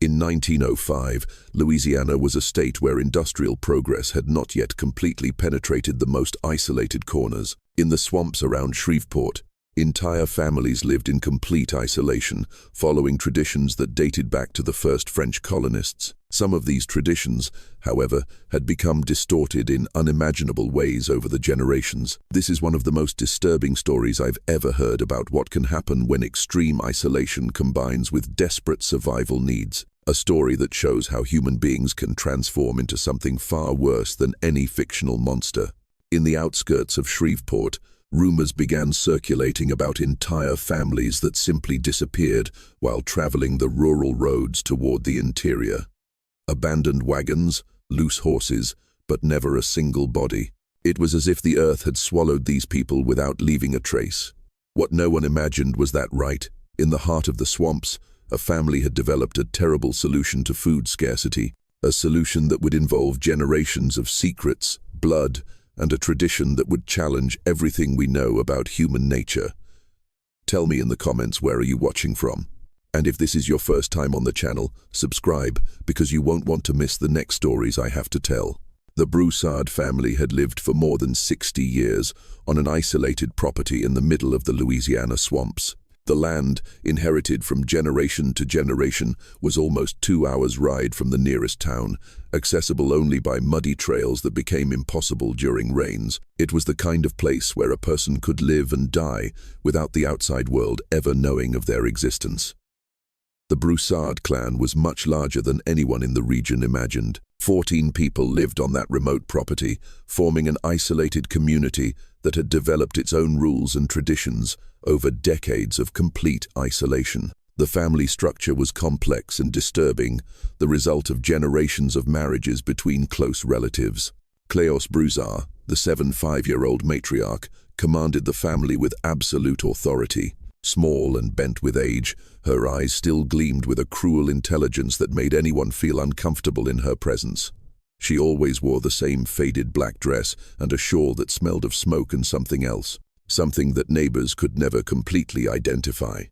In 1905, Louisiana was a state where industrial progress had not yet completely penetrated the most isolated corners. In the swamps around Shreveport, entire families lived in complete isolation, following traditions that dated back to the first French colonists. Some of these traditions, however, had become distorted in unimaginable ways over the generations. This is one of the most disturbing stories I've ever heard about what can happen when extreme isolation combines with desperate survival needs. A story that shows how human beings can transform into something far worse than any fictional monster. In the outskirts of Shreveport, rumors began circulating about entire families that simply disappeared while traveling the rural roads toward the interior. Abandoned wagons, loose horses, but never a single body. It was as if the earth had swallowed these people without leaving a trace. What no one imagined was that right in the heart of the swamps, a family had developed a terrible solution to food scarcity, a solution that would involve generations of secrets, blood, and a tradition that would challenge everything we know about human nature. Tell me in the comments, where are you watching from? And if this is your first time on the channel, subscribe, because you won't want to miss the next stories I have to tell. The Broussard family had lived for more than 60 years on an isolated property in the middle of the Louisiana swamps. The land, inherited from generation to generation, was almost 2 hours' ride from the nearest town, accessible only by muddy trails that became impossible during rains. It was the kind of place where a person could live and die without the outside world ever knowing of their existence. The Broussard clan was much larger than anyone in the region imagined. 14 people lived on that remote property, forming an isolated community that had developed its own rules and traditions over decades of complete isolation. The family structure was complex and disturbing, the result of generations of marriages between close relatives. Cléos Broussard, the 75-year-old matriarch, commanded the family with absolute authority. Small and bent with age, her eyes still gleamed with a cruel intelligence that made anyone feel uncomfortable in her presence. She always wore the same faded black dress and a shawl that smelled of smoke and something else, something that neighbors could never completely identify.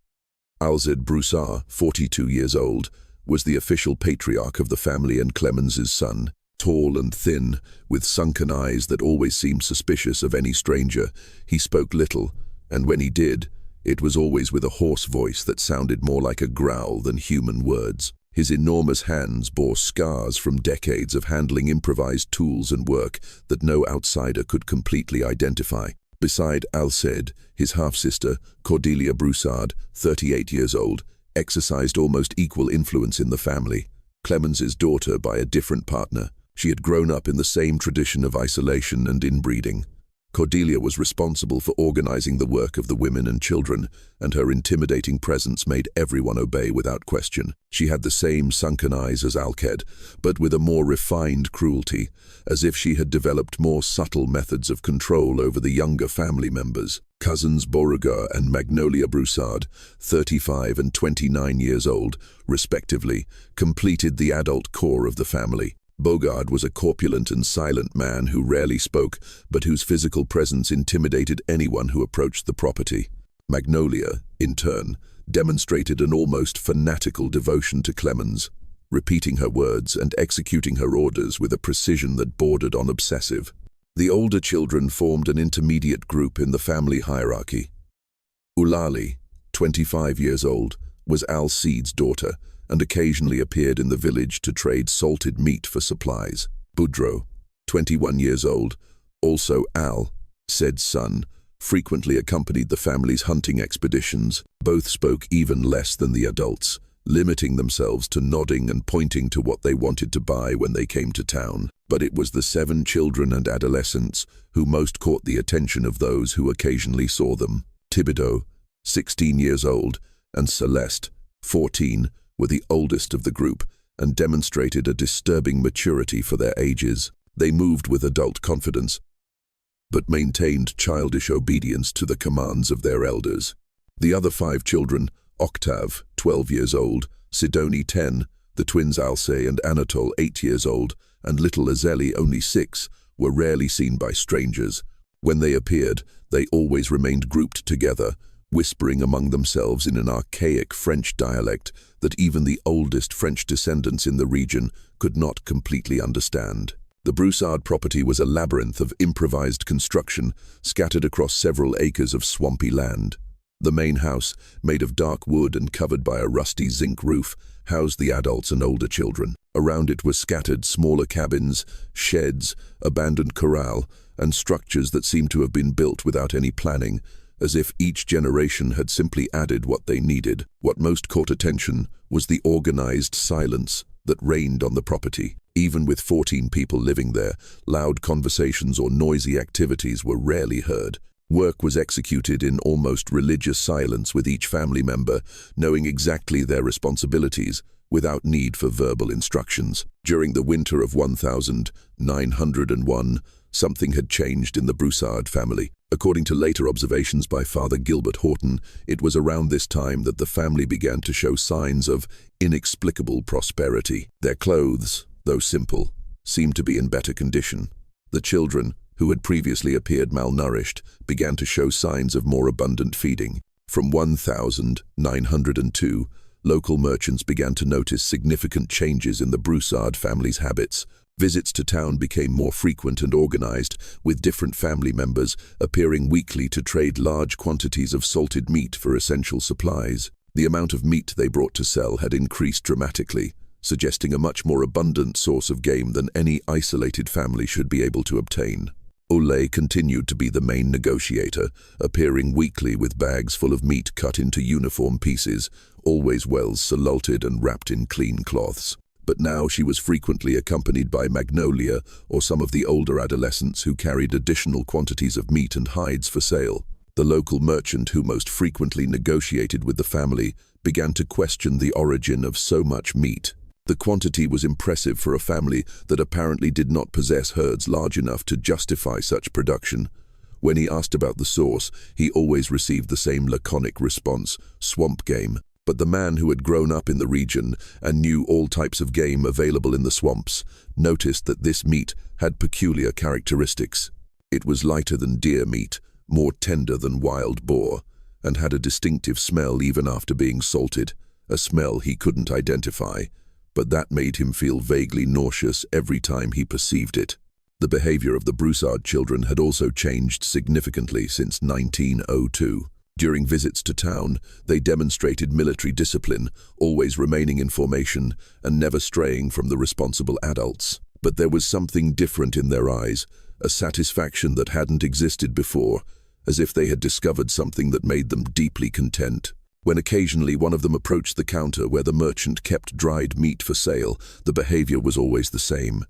Alzed Broussard, 42 years old, was the official patriarch of the family and Clemens's son. Tall and thin, with sunken eyes that always seemed suspicious of any stranger, he spoke little, and when he did, it was always with a hoarse voice that sounded more like a growl than human words. His enormous hands bore scars from decades of handling improvised tools and work that no outsider could completely identify. Beside Alcide, his half-sister, Cordelia Broussard, 38 years old, exercised almost equal influence in the family. Clemens's daughter by a different partner, she had grown up in the same tradition of isolation and inbreeding. Cordelia was responsible for organizing the work of the women and children, and her intimidating presence made everyone obey without question. She had the same sunken eyes as Alcide, but with a more refined cruelty, as if she had developed more subtle methods of control over the younger family members. Cousins Beauregard and Magnolia Broussard, 35 and 29 years old, respectively, completed the adult core of the family. Beauregard was a corpulent and silent man who rarely spoke, but whose physical presence intimidated anyone who approached the property. Magnolia, in turn, demonstrated an almost fanatical devotion to Clemens, repeating her words and executing her orders with a precision that bordered on obsessive. The older children formed an intermediate group in the family hierarchy. Eulalie, 25 years old, was Alcide's daughter, and occasionally appeared in the village to trade salted meat for supplies. Boudreaux, 21 years old, also Alcide's son, frequently accompanied the family's hunting expeditions. Both spoke even less than the adults, limiting themselves to nodding and pointing to what they wanted to buy when they came to town. But it was the 7 children and adolescents who most caught the attention of those who occasionally saw them. Thibodeau, 16 years old, and Celeste, 14, were the oldest of the group and demonstrated a disturbing maturity for their ages. They moved with adult confidence, but maintained childish obedience to the commands of their elders. The other 5 children, Octave, 12 years old, Sidonie, 10, the twins Alcée and Anatole, 8 years old, and little Azélie, only 6, were rarely seen by strangers. When they appeared, they always remained grouped together, whispering among themselves in an archaic French dialect that even the oldest French descendants in the region could not completely understand. The Broussard property was a labyrinth of improvised construction scattered across several acres of swampy land. The main house, made of dark wood and covered by a rusty zinc roof, housed the adults and older children. Around it were scattered smaller cabins, sheds, abandoned corral, and structures that seemed to have been built without any planning, as if each generation had simply added what they needed. What most caught attention was the organized silence that reigned on the property. Even with 14 people living there, loud conversations or noisy activities were rarely heard. Work was executed in almost religious silence, with each family member knowing exactly their responsibilities without need for verbal instructions. During the winter of 1901, something had changed in the Broussard family. According to later observations by Father Gilbert Horton, it was around this time that the family began to show signs of inexplicable prosperity. Their clothes, though simple, seemed to be in better condition. The children, who had previously appeared malnourished, began to show signs of more abundant feeding. From 1902, local merchants began to notice significant changes in the Broussard family's habits. Visits to town became more frequent and organized, with different family members appearing weekly to trade large quantities of salted meat for essential supplies. The amount of meat they brought to sell had increased dramatically, suggesting a much more abundant source of game than any isolated family should be able to obtain. Ole continued to be the main negotiator, appearing weekly with bags full of meat cut into uniform pieces, always well salted and wrapped in clean cloths. But now she was frequently accompanied by Magnolia or some of the older adolescents who carried additional quantities of meat and hides for sale. The local merchant who most frequently negotiated with the family began to question the origin of so much meat. The quantity was impressive for a family that apparently did not possess herds large enough to justify such production. When he asked about the source, he always received the same laconic response: swamp game. But the man who had grown up in the region and knew all types of game available in the swamps noticed that this meat had peculiar characteristics. It was lighter than deer meat, more tender than wild boar, and had a distinctive smell even after being salted, a smell he couldn't identify, but that made him feel vaguely nauseous every time he perceived it. The behavior of the Broussard children had also changed significantly since 1902. During visits to town, they demonstrated military discipline, always remaining in formation and never straying from the responsible adults. But there was something different in their eyes, a satisfaction that hadn't existed before, as if they had discovered something that made them deeply content. When occasionally one of them approached the counter where the merchant kept dried meat for sale, the behavior was always the same.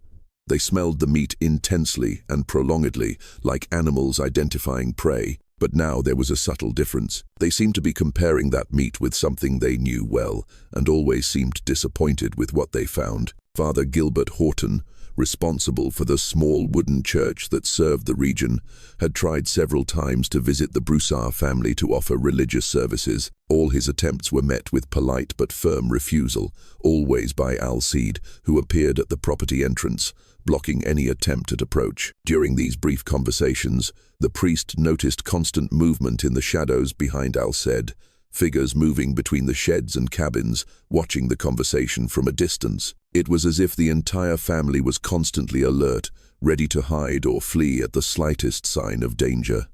They smelled the meat intensely and prolongedly, like animals identifying prey. But now there was a subtle difference. They seemed to be comparing that meat with something they knew well, and always seemed disappointed with what they found. Father Gilbert Horton, responsible for the small wooden church that served the region, had tried several times to visit the Broussard family to offer religious services. All his attempts were met with polite but firm refusal, always by Alcide, who appeared at the property entrance, blocking any attempt at approach. During these brief conversations, the priest noticed constant movement in the shadows behind Alcide, figures moving between the sheds and cabins, watching the conversation from a distance. It was as if the entire family was constantly alert, ready to hide or flee at the slightest sign of danger.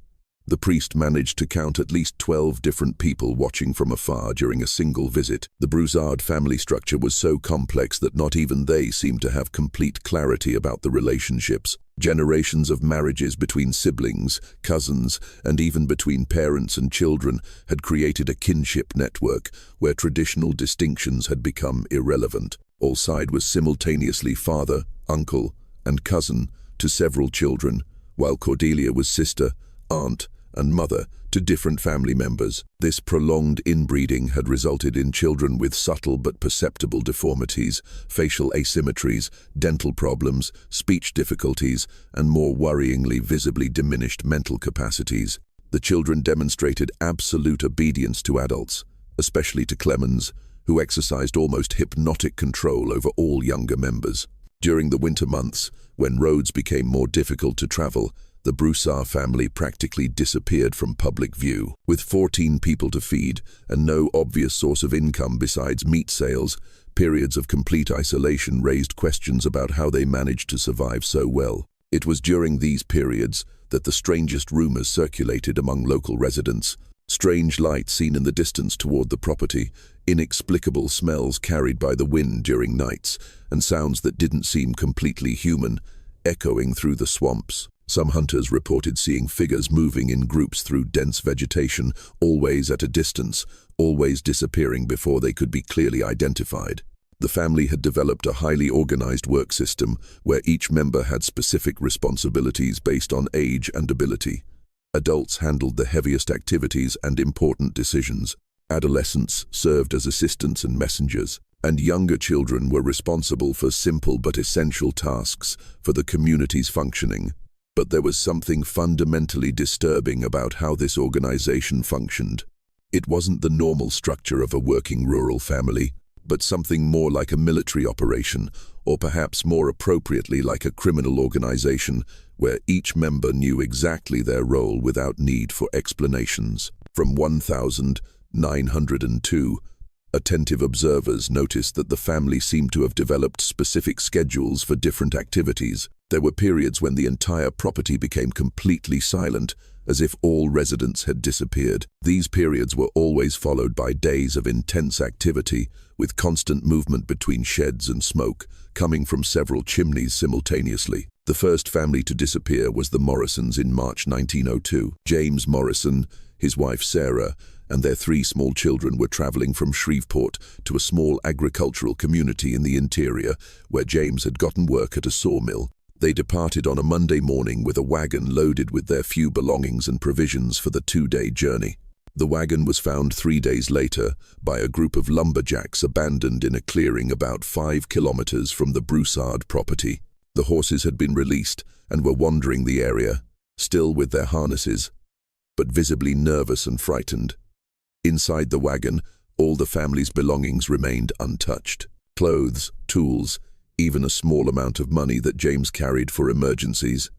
The priest managed to count at least 12 different people watching from afar during a single visit. The Broussard family structure was so complex that not even they seemed to have complete clarity about the relationships. Generations of marriages between siblings, cousins, and even between parents and children had created a kinship network where traditional distinctions had become irrelevant. Alcide was simultaneously father, uncle, and cousin to several children, while Cordelia was sister, aunt, and mother to different family members. This prolonged inbreeding had resulted in children with subtle but perceptible deformities, facial asymmetries, dental problems, speech difficulties, and more worryingly visibly diminished mental capacities. The children demonstrated absolute obedience to adults, especially to Clemens, who exercised almost hypnotic control over all younger members. During the winter months, when roads became more difficult to travel, the Broussard family practically disappeared from public view. With 14 people to feed and no obvious source of income besides meat sales, periods of complete isolation raised questions about how they managed to survive so well. It was during these periods that the strangest rumors circulated among local residents. Strange lights seen in the distance toward the property, inexplicable smells carried by the wind during nights, and sounds that didn't seem completely human, echoing through the swamps. Some hunters reported seeing figures moving in groups through dense vegetation, always at a distance, always disappearing before they could be clearly identified. The family had developed a highly organized work system where each member had specific responsibilities based on age and ability. Adults handled the heaviest activities and important decisions. Adolescents served as assistants and messengers, and younger children were responsible for simple but essential tasks for the community's functioning. But there was something fundamentally disturbing about how this organization functioned. It wasn't the normal structure of a working rural family, but something more like a military operation, or perhaps more appropriately like a criminal organization, where each member knew exactly their role without need for explanations. From 1902, attentive observers noticed that the family seemed to have developed specific schedules for different activities. There were periods when the entire property became completely silent, as if all residents had disappeared. These periods were always followed by days of intense activity, with constant movement between sheds and smoke, coming from several chimneys simultaneously. The first family to disappear was the Morrisons in March 1902. James Morrison, his wife Sarah, and their 3 small children were traveling from Shreveport to a small agricultural community in the interior, where James had gotten work at a sawmill. They departed on a Monday morning with a wagon loaded with their few belongings and provisions for the 2-day journey. The wagon was found 3 days later by a group of lumberjacks abandoned in a clearing about 5 kilometers from the Broussard property. The horses had been released and were wandering the area, still with their harnesses, but visibly nervous and frightened. Inside the wagon, all the family's belongings remained untouched. Clothes, tools, even a small amount of money that James carried for emergencies.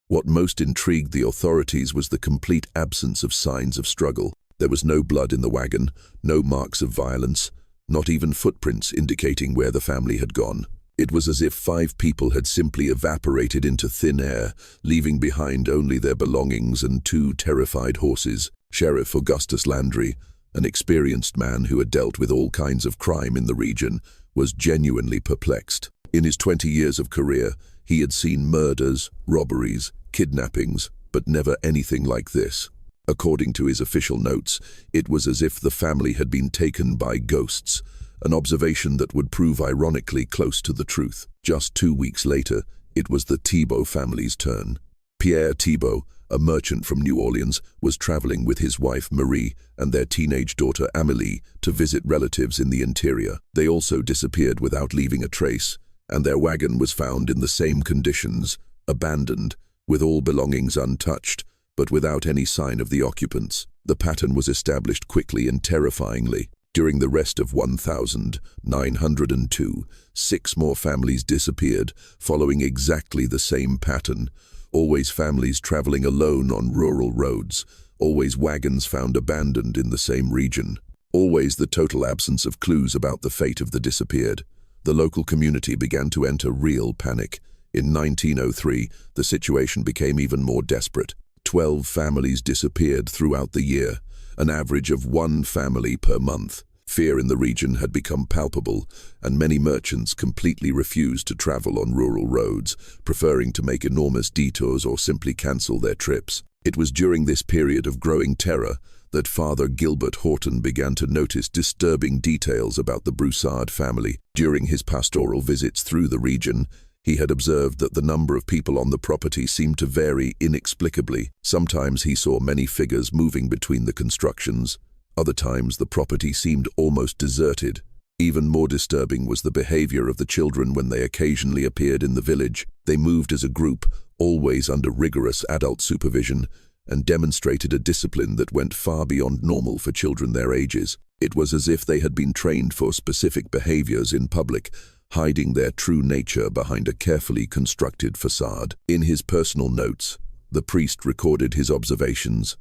What most intrigued the authorities was the complete absence of signs of struggle. There was no blood in the wagon, no marks of violence, not even footprints indicating where the family had gone. It was as if 5 people had simply evaporated into thin air, leaving behind only their belongings and 2 terrified horses. Sheriff Augustus Landry, an experienced man who had dealt with all kinds of crime in the region, was genuinely perplexed. In his 20 years of career, he had seen murders, robberies, kidnappings, but never anything like this. According to his official notes, it was as if the family had been taken by ghosts, an observation that would prove ironically close to the truth. Just 2 weeks later, it was the Thibault family's turn. Pierre Thibault, a merchant from New Orleans, was traveling with his wife Marie and their teenage daughter Amélie to visit relatives in the interior. They also disappeared without leaving a trace, and their wagon was found in the same conditions, abandoned, with all belongings untouched, but without any sign of the occupants. The pattern was established quickly and terrifyingly. During the rest of 1902, 6 more families disappeared, following exactly the same pattern. Always families traveling alone on rural roads, always wagons found abandoned in the same region, always the total absence of clues about the fate of the disappeared. The local community began to enter real panic. In 1903, the situation became even more desperate. 12 families disappeared throughout the year, an average of 1 family per month. Fear in the region had become palpable, and many merchants completely refused to travel on rural roads, preferring to make enormous detours or simply cancel their trips. It was during this period of growing terror that Father Gilbert Horton began to notice disturbing details about the Broussard family. During his pastoral visits through the region, he had observed that the number of people on the property seemed to vary inexplicably. Sometimes he saw many figures moving between the constructions. Other times the property seemed almost deserted. Even more disturbing was the behavior of the children when they occasionally appeared in the village. They moved as a group, always under rigorous adult supervision, and demonstrated a discipline that went far beyond normal for children their ages. It was as if they had been trained for specific behaviors in public, hiding their true nature behind a carefully constructed facade. In his personal notes, The priest recorded his observations.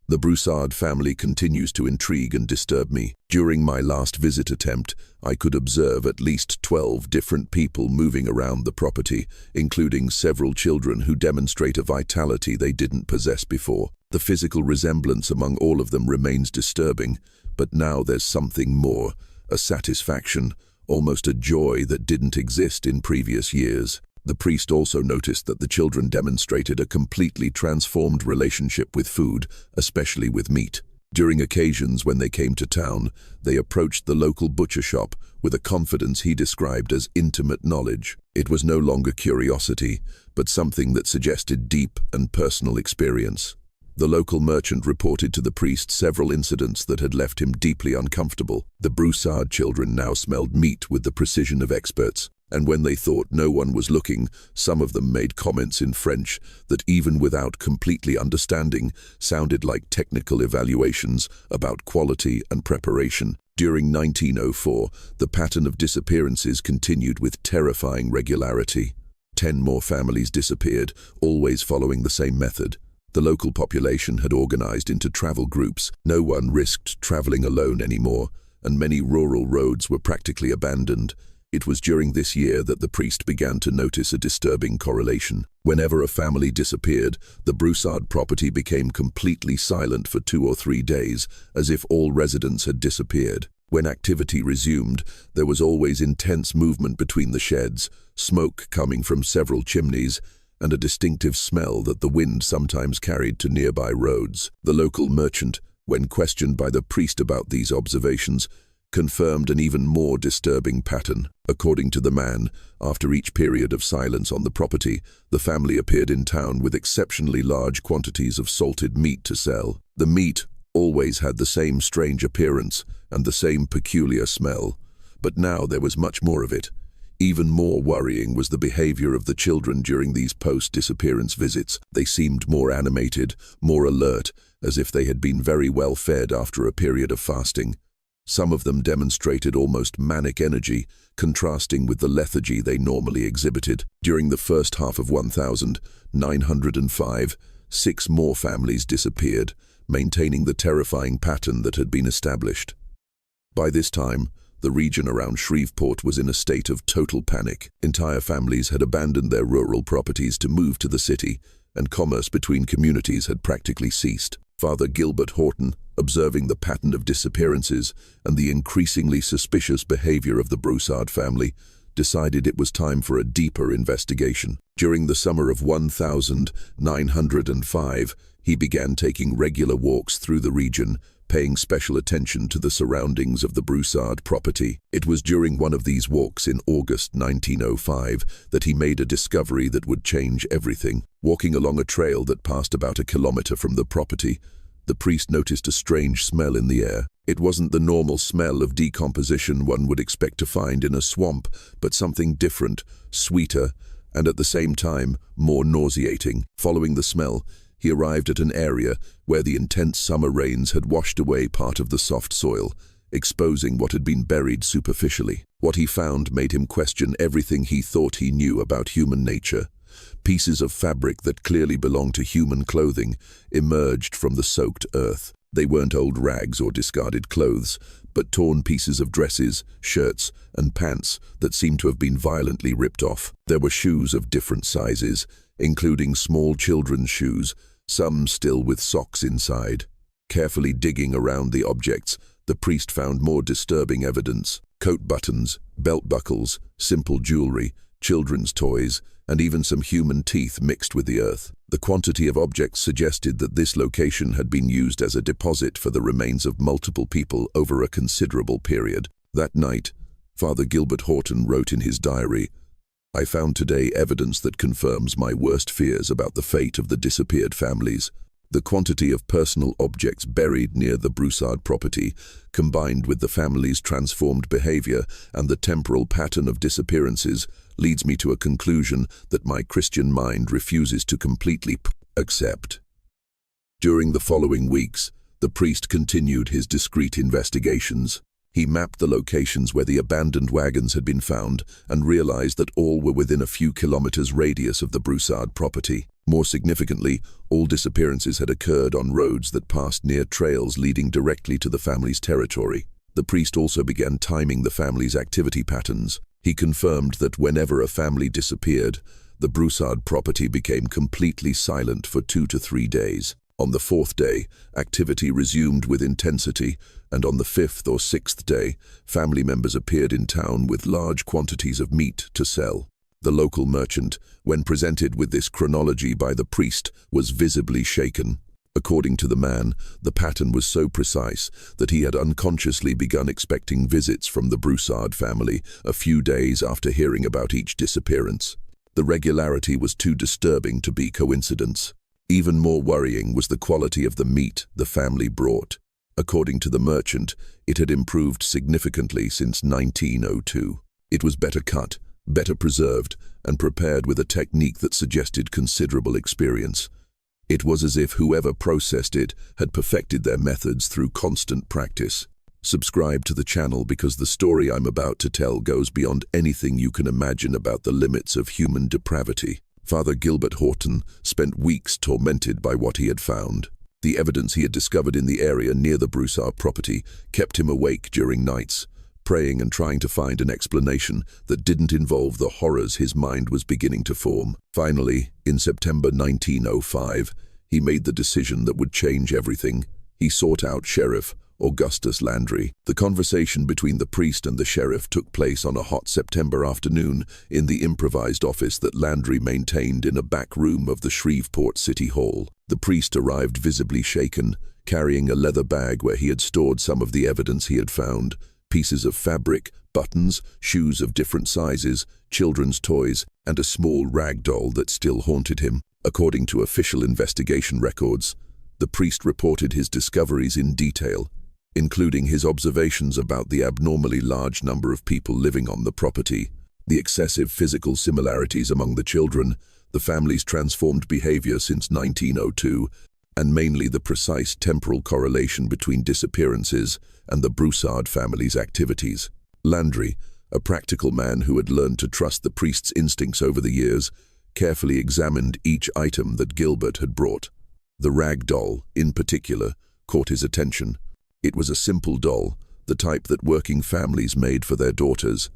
The Broussard family continues to intrigue and disturb me. During my last visit attempt, I could observe at least 12 different people moving around the property, including several children who demonstrate a vitality they didn't possess before. The physical resemblance among all of them remains disturbing, but now there's something more, a satisfaction, almost a joy that didn't exist in previous years. The priest also noticed that the children demonstrated a completely transformed relationship with food, especially with meat. During occasions when they came to town, they approached the local butcher shop with a confidence he described as intimate knowledge. It was no longer curiosity, but something that suggested deep and personal experience. The local merchant reported to the priest several incidents that had left him deeply uncomfortable. The Broussard children now smelled meat with the precision of experts, and when they thought no one was looking, some of them made comments in French that, even without completely understanding, sounded like technical evaluations about quality and preparation. During 1904, the pattern of disappearances continued with terrifying regularity. 10 more families disappeared, always following the same method. The local population had organized into travel groups. No one risked traveling alone anymore, and many rural roads were practically abandoned. It was during this year that the priest began to notice a disturbing correlation. Whenever a family disappeared, the Broussard property became completely silent for 2 or 3 days, as if all residents had disappeared. When activity resumed, there was always intense movement between the sheds, smoke coming from several chimneys, and a distinctive smell that the wind sometimes carried to nearby roads. The local merchant, when questioned by the priest about these observations, confirmed an even more disturbing pattern. According to the man, after each period of silence on the property, the family appeared in town with exceptionally large quantities of salted meat to sell. The meat always had the same strange appearance and the same peculiar smell, but now there was much more of it. Even more worrying was the behavior of the children during these post-disappearance visits. They seemed more animated, more alert, as if they had been very well fed after a period of fasting. Some of them demonstrated almost manic energy, contrasting with the lethargy they normally exhibited. During the first half of 1905, 6 more families disappeared, maintaining the terrifying pattern that had been established. By this time, the region around Shreveport was in a state of total panic. Entire families had abandoned their rural properties to move to the city, and commerce between communities had practically ceased. Father Gilbert Horton, observing the pattern of disappearances and the increasingly suspicious behavior of the Broussard family, decided it was time for a deeper investigation. During the summer of 1905, he began taking regular walks through the region, paying special attention to the surroundings of the Broussard property. It was during one of these walks in August 1905 that he made a discovery that would change everything. Walking along a trail that passed about a kilometer from the property, the priest noticed a strange smell in the air. It wasn't the normal smell of decomposition one would expect to find in a swamp, but something different, sweeter, and at the same time more nauseating. Following the smell, he arrived at an area where the intense summer rains had washed away part of the soft soil, exposing what had been buried superficially. What he found made him question everything he thought he knew about human nature. Pieces of fabric that clearly belonged to human clothing emerged from the soaked earth. They weren't old rags or discarded clothes, but torn pieces of dresses, shirts, and pants that seemed to have been violently ripped off. There were shoes of different sizes, including small children's shoes, some still with socks inside. Carefully digging around the objects, the priest found more disturbing evidence: coat buttons, belt buckles, simple jewelry, children's toys, and even some human teeth mixed with the earth. The quantity of objects suggested that this location had been used as a deposit for the remains of multiple people over a considerable period. That night, Father Gilbert Horton wrote in his diary, "I found today evidence that confirms my worst fears about the fate of the disappeared families. The quantity of personal objects buried near the Broussard property, combined with the family's transformed behavior and the temporal pattern of disappearances, leads me to a conclusion that my Christian mind refuses to completely accept." During the following weeks, the priest continued his discreet investigations. He mapped the locations where the abandoned wagons had been found and realized that all were within a few kilometers radius of the Broussard property. More significantly, all disappearances had occurred on roads that passed near trails leading directly to the family's territory. The priest also began timing the family's activity patterns. He confirmed that whenever a family disappeared, the Broussard property became completely silent for 2 to 3 days. On the 4th day, activity resumed with intensity, and on the 5th or 6th day, family members appeared in town with large quantities of meat to sell. The local merchant, when presented with this chronology by the priest, was visibly shaken. According to the man, the pattern was so precise that he had unconsciously begun expecting visits from the Broussard family a few days after hearing about each disappearance. The regularity was too disturbing to be coincidence. Even more worrying was the quality of the meat the family brought. According to the merchant, it had improved significantly since 1902. It was better cut, better preserved, and prepared with a technique that suggested considerable experience. It was as if whoever processed it had perfected their methods through constant practice. Subscribe to the channel because the story I'm about to tell goes beyond anything you can imagine about the limits of human depravity. Father Gilbert Horton spent weeks tormented by what he had found. The evidence he had discovered in the area near the Broussard property kept him awake during nights, praying and trying to find an explanation that didn't involve the horrors his mind was beginning to form. Finally, in September 1905, he made the decision that would change everything. He sought out Sheriff Augustus Landry. The conversation between the priest and the sheriff took place on a hot September afternoon in the improvised office that Landry maintained in a back room of the Shreveport City Hall. The priest arrived visibly shaken, carrying a leather bag where he had stored some of the evidence he had found: pieces of fabric, buttons, shoes of different sizes, children's toys, and a small rag doll that still haunted him. According to official investigation records, the priest reported his discoveries in detail, including his observations about the abnormally large number of people living on the property, the excessive physical similarities among the children, the family's transformed behavior since 1902, and mainly the precise temporal correlation between disappearances and the Broussard family's activities. Landry, a practical man who had learned to trust the priest's instincts over the years, carefully examined each item that Gilbert had brought. The rag doll, in particular, caught his attention. It was a simple doll, the type that working families made for their daughters,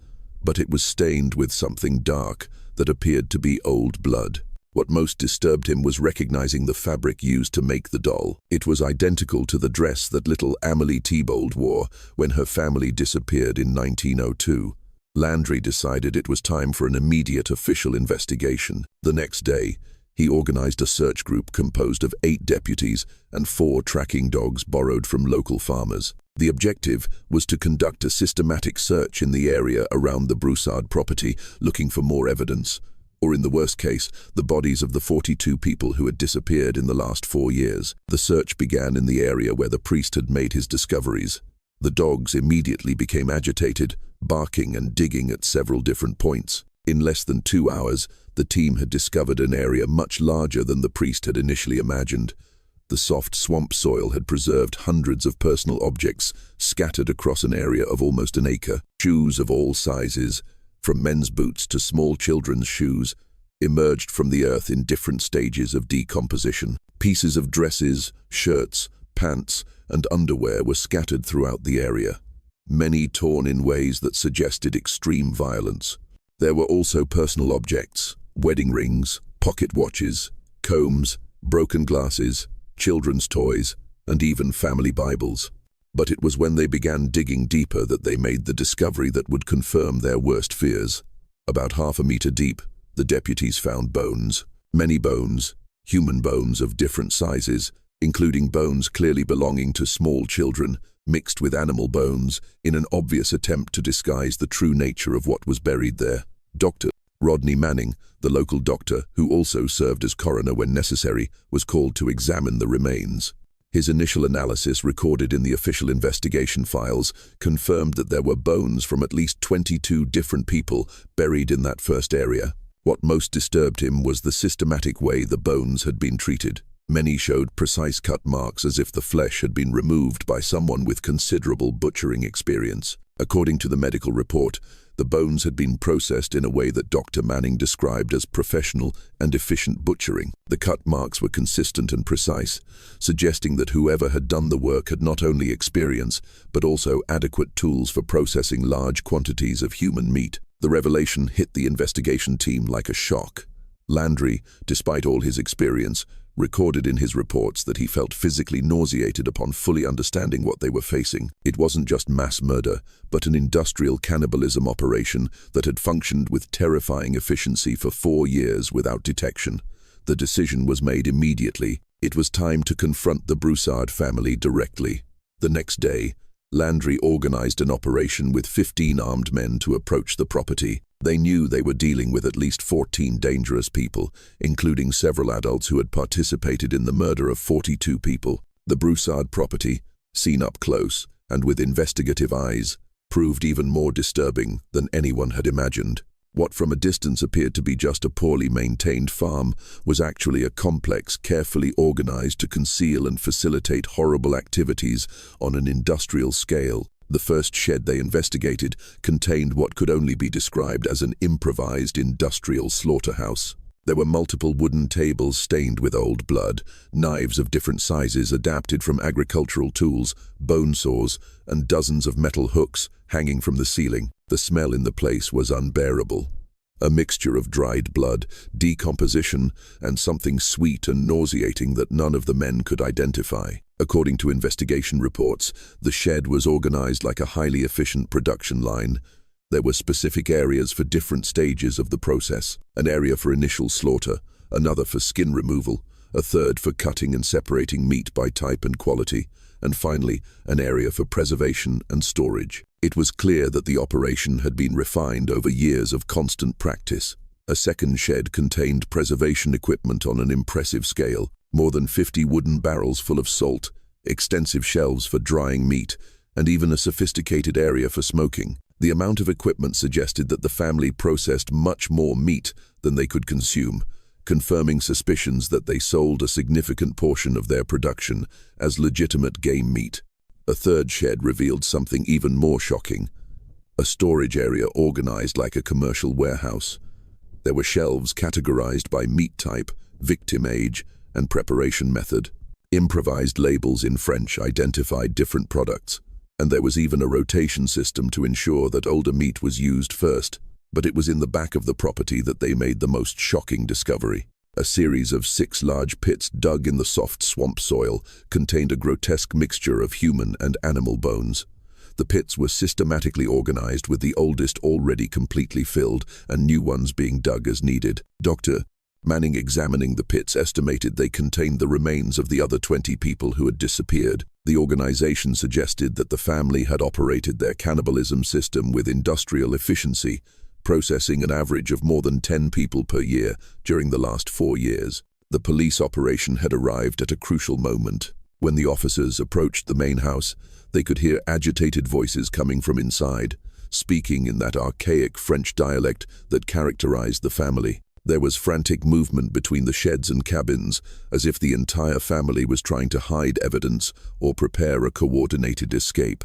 but it was stained with something dark that appeared to be old blood. What most disturbed him was recognizing the fabric used to make the doll. It was identical to the dress that little Amelie Thibault wore when her family disappeared in 1902. Landry decided it was time for an immediate official investigation. The next day, he organized a search group composed of 8 deputies and 4 tracking dogs borrowed from local farmers. The objective was to conduct a systematic search in the area around the Broussard property, looking for more evidence, or in the worst case, the bodies of the 42 people who had disappeared in the last 4 years. The search began in the area where the priest had made his discoveries. The dogs immediately became agitated, barking and digging at several different points. In less than 2 hours, the team had discovered an area much larger than the priest had initially imagined. The soft swamp soil had preserved hundreds of personal objects scattered across an area of almost an acre. Shoes of all sizes, from men's boots to small children's shoes, emerged from the earth in different stages of decomposition. Pieces of dresses, shirts, pants, and underwear were scattered throughout the area, many torn in ways that suggested extreme violence. There were also personal objects: wedding rings, pocket watches, combs, broken glasses, children's toys, and even family Bibles. But it was when they began digging deeper that they made the discovery that would confirm their worst fears. About half a meter deep, the deputies found bones. Many bones, human bones of different sizes, including bones clearly belonging to small children, mixed with animal bones, in an obvious attempt to disguise the true nature of what was buried there. Dr. Rodney Manning, the local doctor, who also served as coroner when necessary, was called to examine the remains. His initial analysis, recorded in the official investigation files, confirmed that there were bones from at least 22 different people buried in that first area. What most disturbed him was the systematic way the bones had been treated. Many showed precise cut marks as if the flesh had been removed by someone with considerable butchering experience. According to the medical report, the bones had been processed in a way that Dr. Manning described as professional and efficient butchering. The cut marks were consistent and precise, suggesting that whoever had done the work had not only experience, but also adequate tools for processing large quantities of human meat. The revelation hit the investigation team like a shock. Landry, despite all his experience, recorded in his reports that he felt physically nauseated upon fully understanding what they were facing. It wasn't just mass murder, but an industrial cannibalism operation that had functioned with terrifying efficiency for 4 years without detection. The decision was made immediately. It was time to confront the Broussard family directly. The next day, Landry organized an operation with 15 armed men to approach the property. They knew they were dealing with at least 14 dangerous people, including several adults who had participated in the murder of 42 people. The Broussard property, seen up close and with investigative eyes, proved even more disturbing than anyone had imagined. What from a distance appeared to be just a poorly maintained farm was actually a complex, carefully organized to conceal and facilitate horrible activities on an industrial scale. The first shed they investigated contained what could only be described as an improvised industrial slaughterhouse. There were multiple wooden tables stained with old blood, knives of different sizes adapted from agricultural tools, bone saws, and dozens of metal hooks hanging from the ceiling. The smell in the place was unbearable. A mixture of dried blood, decomposition, and something sweet and nauseating that none of the men could identify. According to investigation reports, the shed was organized like a highly efficient production line. There were specific areas for different stages of the process: an area for initial slaughter, another for skin removal, a third for cutting and separating meat by type and quality, and finally, an area for preservation and storage. It was clear that the operation had been refined over years of constant practice. A second shed contained preservation equipment on an impressive scale: more than 50 wooden barrels full of salt, extensive shelves for drying meat, and even a sophisticated area for smoking. The amount of equipment suggested that the family processed much more meat than they could consume, confirming suspicions that they sold a significant portion of their production as legitimate game meat. A third shed revealed something even more shocking: a storage area organized like a commercial warehouse. There were shelves categorized by meat type, victim age, and preparation method. Improvised labels in French identified different products, and there was even a rotation system to ensure that older meat was used first. But it was in the back of the property that they made the most shocking discovery. A series of 6 large pits dug in the soft swamp soil contained a grotesque mixture of human and animal bones. The pits were systematically organized, with the oldest already completely filled and new ones being dug as needed. Dr. Manning, examining the pits, estimated they contained the remains of the other 20 people who had disappeared. The organization suggested that the family had operated their cannibalism system with industrial efficiency, processing an average of more than 10 people per year during the last 4 years. The police operation had arrived at a crucial moment. When the officers approached the main house, they could hear agitated voices coming from inside, speaking in that archaic French dialect that characterized the family. There was frantic movement between the sheds and cabins, as if the entire family was trying to hide evidence or prepare a coordinated escape.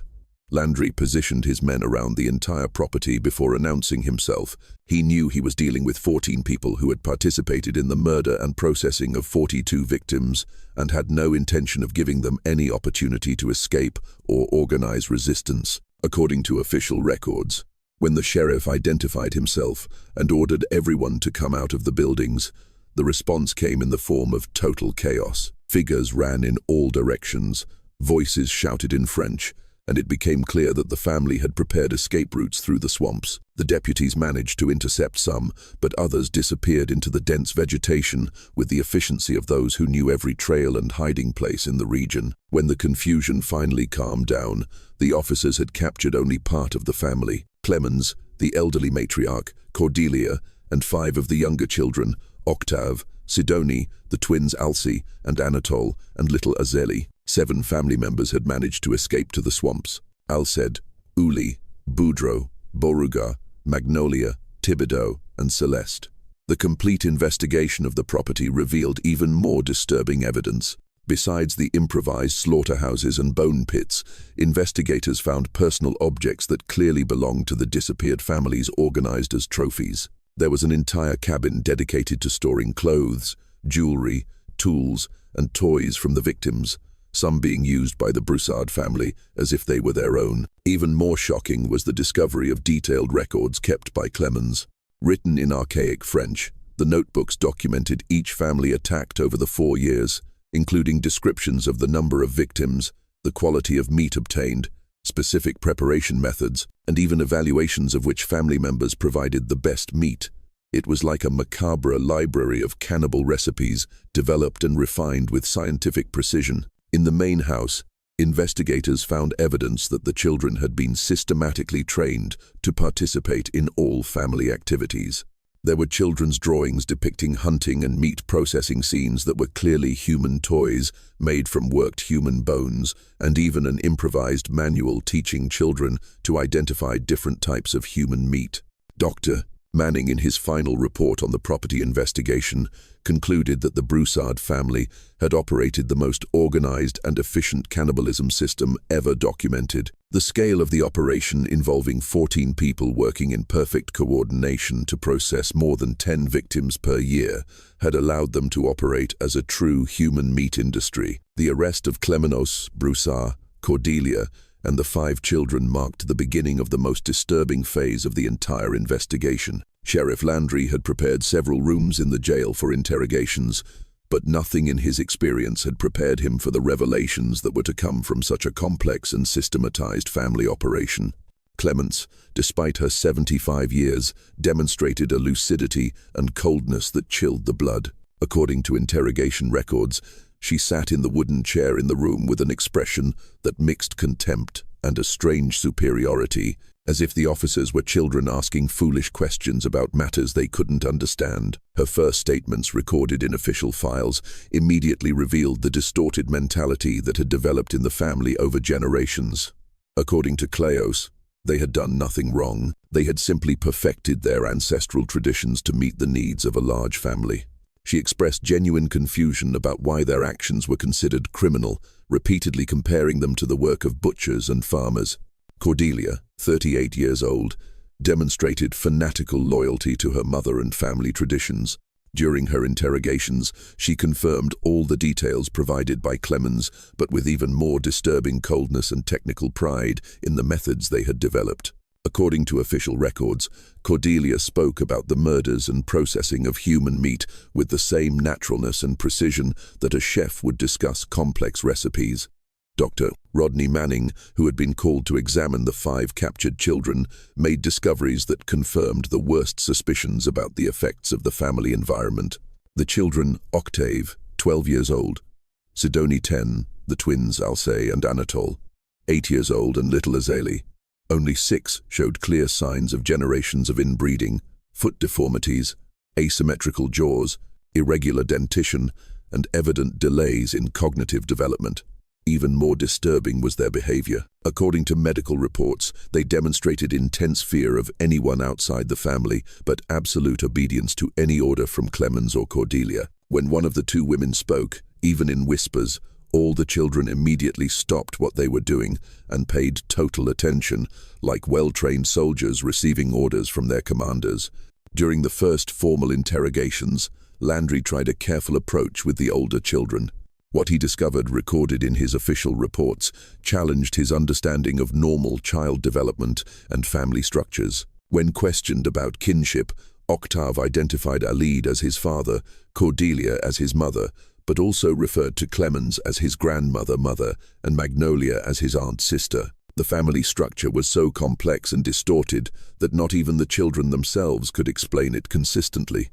Landry positioned his men around the entire property before announcing himself. He knew he was dealing with 14 people who had participated in the murder and processing of 42 victims, and had no intention of giving them any opportunity to escape or organize resistance. According to official records, when the sheriff identified himself and ordered everyone to come out of the buildings, the response came in the form of total chaos. Figures ran in all directions, voices shouted in French, and it became clear that the family had prepared escape routes through the swamps. The deputies managed to intercept some, but others disappeared into the dense vegetation with the efficiency of those who knew every trail and hiding place in the region. When the confusion finally calmed down, the officers had captured only part of the family: Clemens, the elderly matriarch, Cordelia, and 5 of the younger children: Octave, Sidonie, the twins Alcy and Anatole, and little Azeli. 7 family members had managed to escape to the swamps: Alced, Uli, Boudreau, Boruga, Magnolia, Thibodeau, and Celeste. The complete investigation of the property revealed even more disturbing evidence. Besides the improvised slaughterhouses and bone pits, investigators found personal objects that clearly belonged to the disappeared families organized as trophies. There was an entire cabin dedicated to storing clothes, jewelry, tools, and toys from the victims, some being used by the Broussard family as if they were their own. Even more shocking was the discovery of detailed records kept by Clemens. Written in archaic French, the notebooks documented each family attacked over the 4 years, including descriptions of the number of victims, the quality of meat obtained, specific preparation methods, and even evaluations of which family members provided the best meat. It was like a macabre library of cannibal recipes, developed and refined with scientific precision. In the main house, investigators found evidence that the children had been systematically trained to participate in all family activities. There were children's drawings depicting hunting and meat processing scenes that were clearly human toys made from worked human bones, and even an improvised manual teaching children to identify different types of human meat. Dr. Manning, in his final report on the property investigation, concluded that the Broussard family had operated the most organized and efficient cannibalism system ever documented. The scale of the operation, involving 14 people working in perfect coordination to process more than 10 victims per year, had allowed them to operate as a true human meat industry. The arrest of Clemenos, Broussard, Cordelia, and the 5 children marked the beginning of the most disturbing phase of the entire investigation. Sheriff Landry had prepared several rooms in the jail for interrogations, but nothing in his experience had prepared him for the revelations that were to come from such a complex and systematized family operation. Clemence, despite her 75 years, demonstrated a lucidity and coldness that chilled the blood. According to interrogation records, she sat in the wooden chair in the room with an expression that mixed contempt and a strange superiority, as if the officers were children asking foolish questions about matters they couldn't understand. Her first statements, recorded in official files, immediately revealed the distorted mentality that had developed in the family over generations. According to Cleos, they had done nothing wrong. They had simply perfected their ancestral traditions to meet the needs of a large family. She expressed genuine confusion about why their actions were considered criminal, repeatedly comparing them to the work of butchers and farmers. Cordelia, 38 years old, demonstrated fanatical loyalty to her mother and family traditions. During her interrogations, she confirmed all the details provided by Clemens, but with even more disturbing coldness and technical pride in the methods they had developed. According to official records, Cordelia spoke about the murders and processing of human meat with the same naturalness and precision that a chef would discuss complex recipes. Dr. Rodney Manning, who had been called to examine the 5 captured children, made discoveries that confirmed the worst suspicions about the effects of the family environment. The children, Octave, 12 years old, Sidonie 10, the twins Alcée and Anatole, 8 years old, and little Azalea, only 6, showed clear signs of generations of inbreeding, foot deformities, asymmetrical jaws, irregular dentition, and evident delays in cognitive development. Even more disturbing was their behavior. According to medical reports, they demonstrated intense fear of anyone outside the family, but absolute obedience to any order from Clemens or Cordelia. When one of the 2 women spoke, even in whispers, all the children immediately stopped what they were doing and paid total attention, like well-trained soldiers receiving orders from their commanders. During the first formal interrogations, Landry tried a careful approach with the older children. What he discovered, recorded in his official reports, challenged his understanding of normal child development and family structures. When questioned about kinship, Octave identified Alid as his father, Cordelia as his mother, but also referred to Clemens as his grandmother, and Magnolia as his aunt-sister. The family structure was so complex and distorted that not even the children themselves could explain it consistently.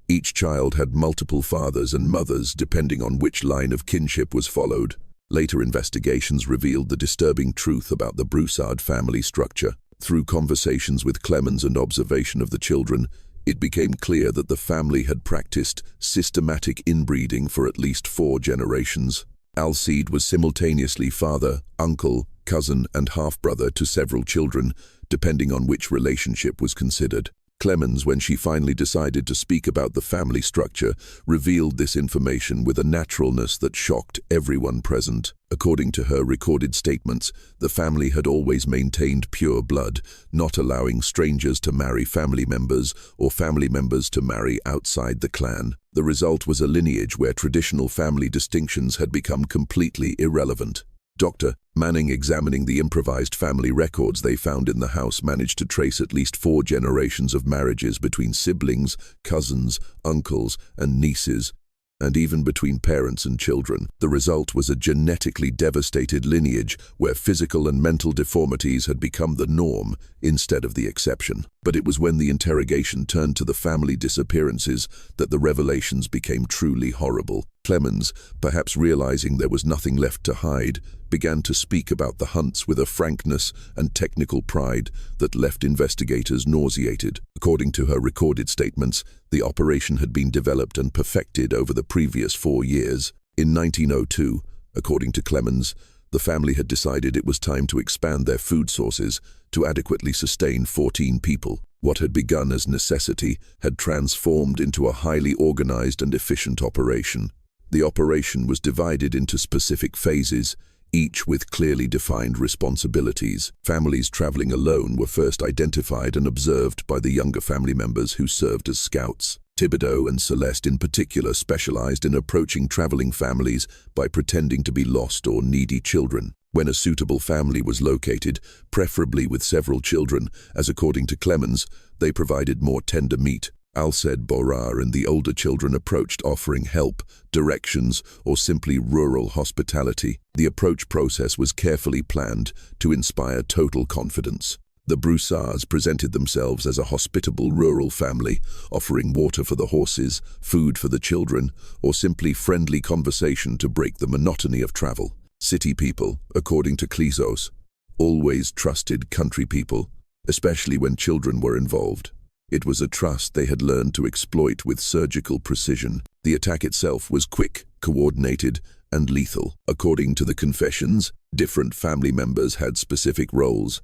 Each child had multiple fathers and mothers depending on which line of kinship was followed. Later investigations revealed the disturbing truth about the Broussard family structure. Through conversations with Clemens and observation of the children, it became clear that the family had practiced systematic inbreeding for at least 4 generations. Alcide was simultaneously father, uncle, cousin, and half-brother to several children, depending on which relationship was considered. Clemens, when she finally decided to speak about the family structure, revealed this information with a naturalness that shocked everyone present. According to her recorded statements, the family had always maintained pure blood, not allowing strangers to marry family members or family members to marry outside the clan. The result was a lineage where traditional family distinctions had become completely irrelevant. Dr. Manning, examining the improvised family records they found in the house, managed to trace at least 4 generations of marriages between siblings, cousins, uncles, and nieces, and even between parents and children. The result was a genetically devastated lineage where physical and mental deformities had become the norm instead of the exception. But it was when the interrogation turned to the family disappearances that the revelations became truly horrible. Clemens, perhaps realizing there was nothing left to hide, began to speak about the hunts with a frankness and technical pride that left investigators nauseated. According to her recorded statements, the operation had been developed and perfected over the previous 4 years. In 1902, according to Clemens, the family had decided it was time to expand their food sources to adequately sustain 14 people. What had begun as necessity had transformed into a highly organized and efficient operation. The operation was divided into specific phases, each with clearly defined responsibilities. Families traveling alone were first identified and observed by the younger family members who served as scouts. Thibodeau and Celeste in particular specialized in approaching traveling families by pretending to be lost or needy children. When a suitable family was located, preferably with several children, as according to Clemens, they provided more tender meat. Alced Borar and the older children approached, offering help, directions, or simply rural hospitality. The approach process was carefully planned to inspire total confidence. The Broussards presented themselves as a hospitable rural family, offering water for the horses, food for the children, or simply friendly conversation to break the monotony of travel. City people, according to Clesos, always trusted country people, especially when children were involved. It was a trust they had learned to exploit with surgical precision. The attack itself was quick, coordinated, and lethal. According to the confessions, different family members had specific roles.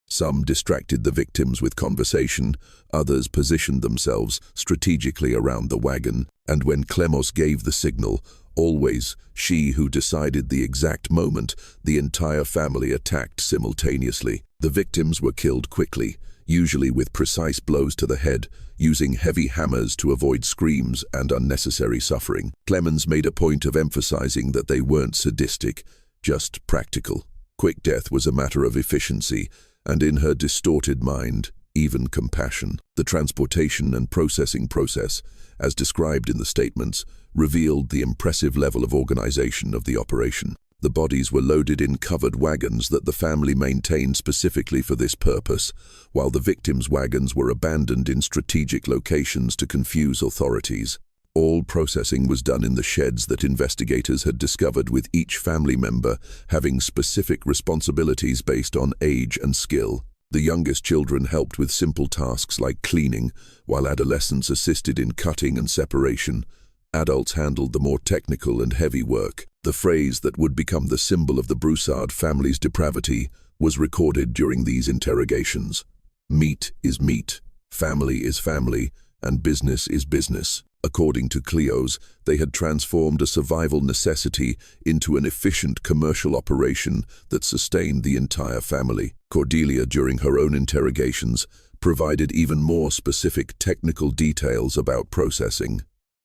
Some distracted the victims with conversation, others positioned themselves strategically around the wagon, and when Clemos gave the signal, always she who decided the exact moment, the entire family attacked simultaneously. The victims were killed quickly, usually with precise blows to the head, using heavy hammers to avoid screams and unnecessary suffering. Clemens made a point of emphasizing that they weren't sadistic, just practical. Quick death was a matter of efficiency, and in her distorted mind, even compassion. The transportation and processing process, as described in the statements, revealed the impressive level of organization of the operation. The bodies were loaded in covered wagons that the family maintained specifically for this purpose, while the victims' wagons were abandoned in strategic locations to confuse authorities. All processing was done in the sheds that investigators had discovered, with each family member having specific responsibilities based on age and skill. The youngest children helped with simple tasks like cleaning, while adolescents assisted in cutting and separation. Adults handled the more technical and heavy work. The phrase that would become the symbol of the Broussard family's depravity was recorded during these interrogations. Meat is meat, family is family, and business is business. According to Cleos, they had transformed a survival necessity into an efficient commercial operation that sustained the entire family. Cordelia, during her own interrogations, provided even more specific technical details about processing.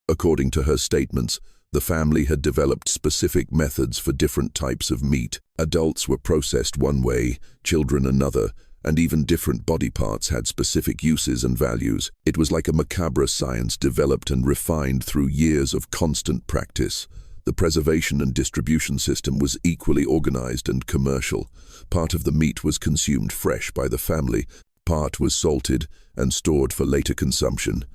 According to her statements, the family had developed specific methods for different types of meat. Adults were processed one way, children another, and even different body parts had specific uses and values. It was like a macabre science developed and refined through years of constant practice. The preservation and distribution system was equally organized and commercial. Part of the meat was consumed fresh by the family, part was salted and stored for later consumption,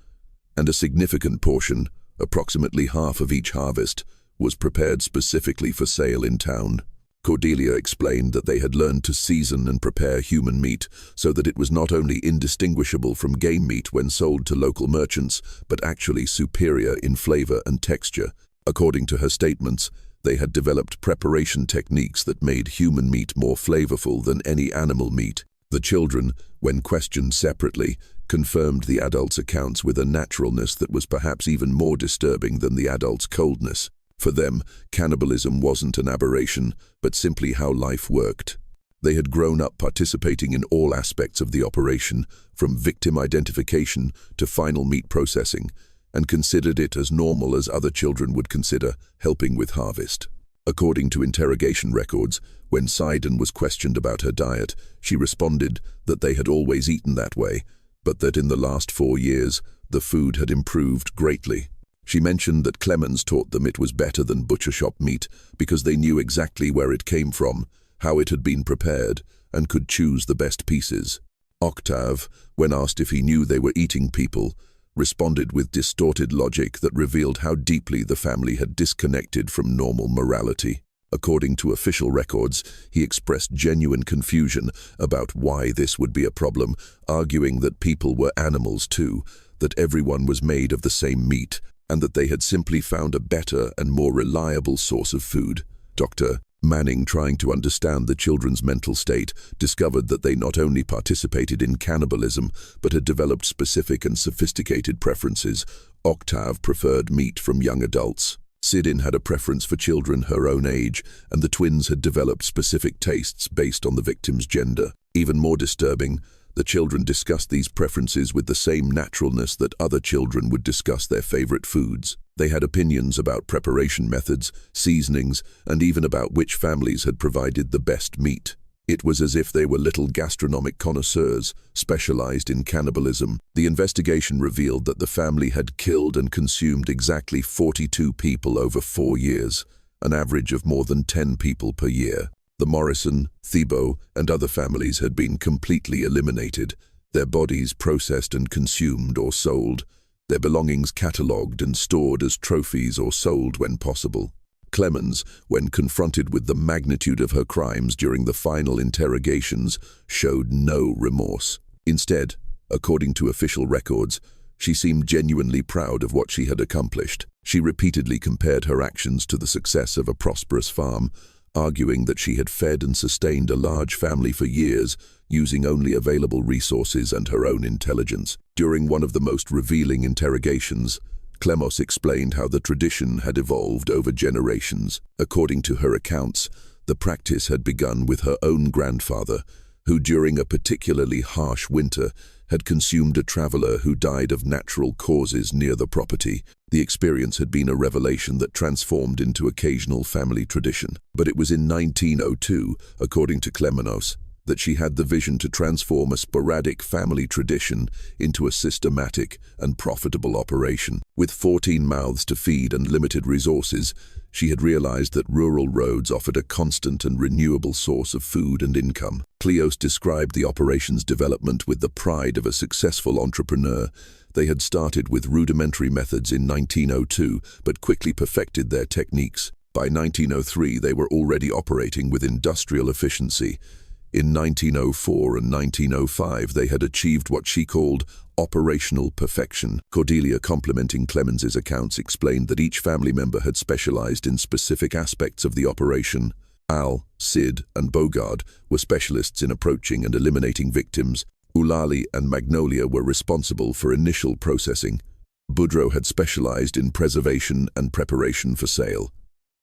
and a significant portion, approximately half of each harvest, was prepared specifically for sale in town. Cordelia explained that they had learned to season and prepare human meat so that it was not only indistinguishable from game meat when sold to local merchants, but actually superior in flavor and texture. According to her statements, they had developed preparation techniques that made human meat more flavorful than any animal meat. The children, when questioned separately, confirmed the adults' accounts with a naturalness that was perhaps even more disturbing than the adults' coldness. For them, cannibalism wasn't an aberration, but simply how life worked. They had grown up participating in all aspects of the operation, from victim identification to final meat processing, and considered it as normal as other children would consider helping with harvest. According to interrogation records, when Sidon was questioned about her diet, she responded that they had always eaten that way, but that in the last 4 years, the food had improved greatly. She mentioned that Clemens taught them it was better than butcher shop meat because they knew exactly where it came from, how it had been prepared, and could choose the best pieces. Octave, when asked if he knew they were eating people, responded with distorted logic that revealed how deeply the family had disconnected from normal morality. According to official records, he expressed genuine confusion about why this would be a problem, arguing that people were animals too, that everyone was made of the same meat, and that they had simply found a better and more reliable source of food. Dr. Manning, trying to understand the children's mental state, discovered that they not only participated in cannibalism, but had developed specific and sophisticated preferences. Octave preferred meat from young adults. Sidin had a preference for children her own age, and the twins had developed specific tastes based on the victim's gender. Even more disturbing, the children discussed these preferences with the same naturalness that other children would discuss their favorite foods. They had opinions about preparation methods, seasonings, and even about which families had provided the best meat. It was as if they were little gastronomic connoisseurs, specialized in cannibalism. The investigation revealed that the family had killed and consumed exactly 42 people over 4 years, an average of more than 10 people per year. The Morrison, Thibault, and other families had been completely eliminated, their bodies processed and consumed or sold, their belongings catalogued and stored as trophies or sold when possible. Clemens, when confronted with the magnitude of her crimes during the final interrogations, showed no remorse. Instead, according to official records, she seemed genuinely proud of what she had accomplished. She repeatedly compared her actions to the success of a prosperous farm, arguing that she had fed and sustained a large family for years using only available resources and her own intelligence. During one of the most revealing interrogations, Clemos explained how the tradition had evolved over generations. According to her accounts, the practice had begun with her own grandfather, who during a particularly harsh winter had consumed a traveler who died of natural causes near the property. The experience had been a revelation that transformed into occasional family tradition. But it was in 1902, according to Clemenos, that she had the vision to transform a sporadic family tradition into a systematic and profitable operation. With 14 mouths to feed and limited resources, she had realized that rural roads offered a constant and renewable source of food and income. Cleos described the operation's development with the pride of a successful entrepreneur. They had started with rudimentary methods in 1902, but quickly perfected their techniques. By 1903, they were already operating with industrial efficiency. In 1904 and 1905, they had achieved what she called operational perfection. Cordelia, complimenting Clemens's accounts, explained that each family member had specialized in specific aspects of the operation. Al, Sid, and Bogard were specialists in approaching and eliminating victims. Eulalie and Magnolia were responsible for initial processing. Boudreaux had specialized in preservation and preparation for sale.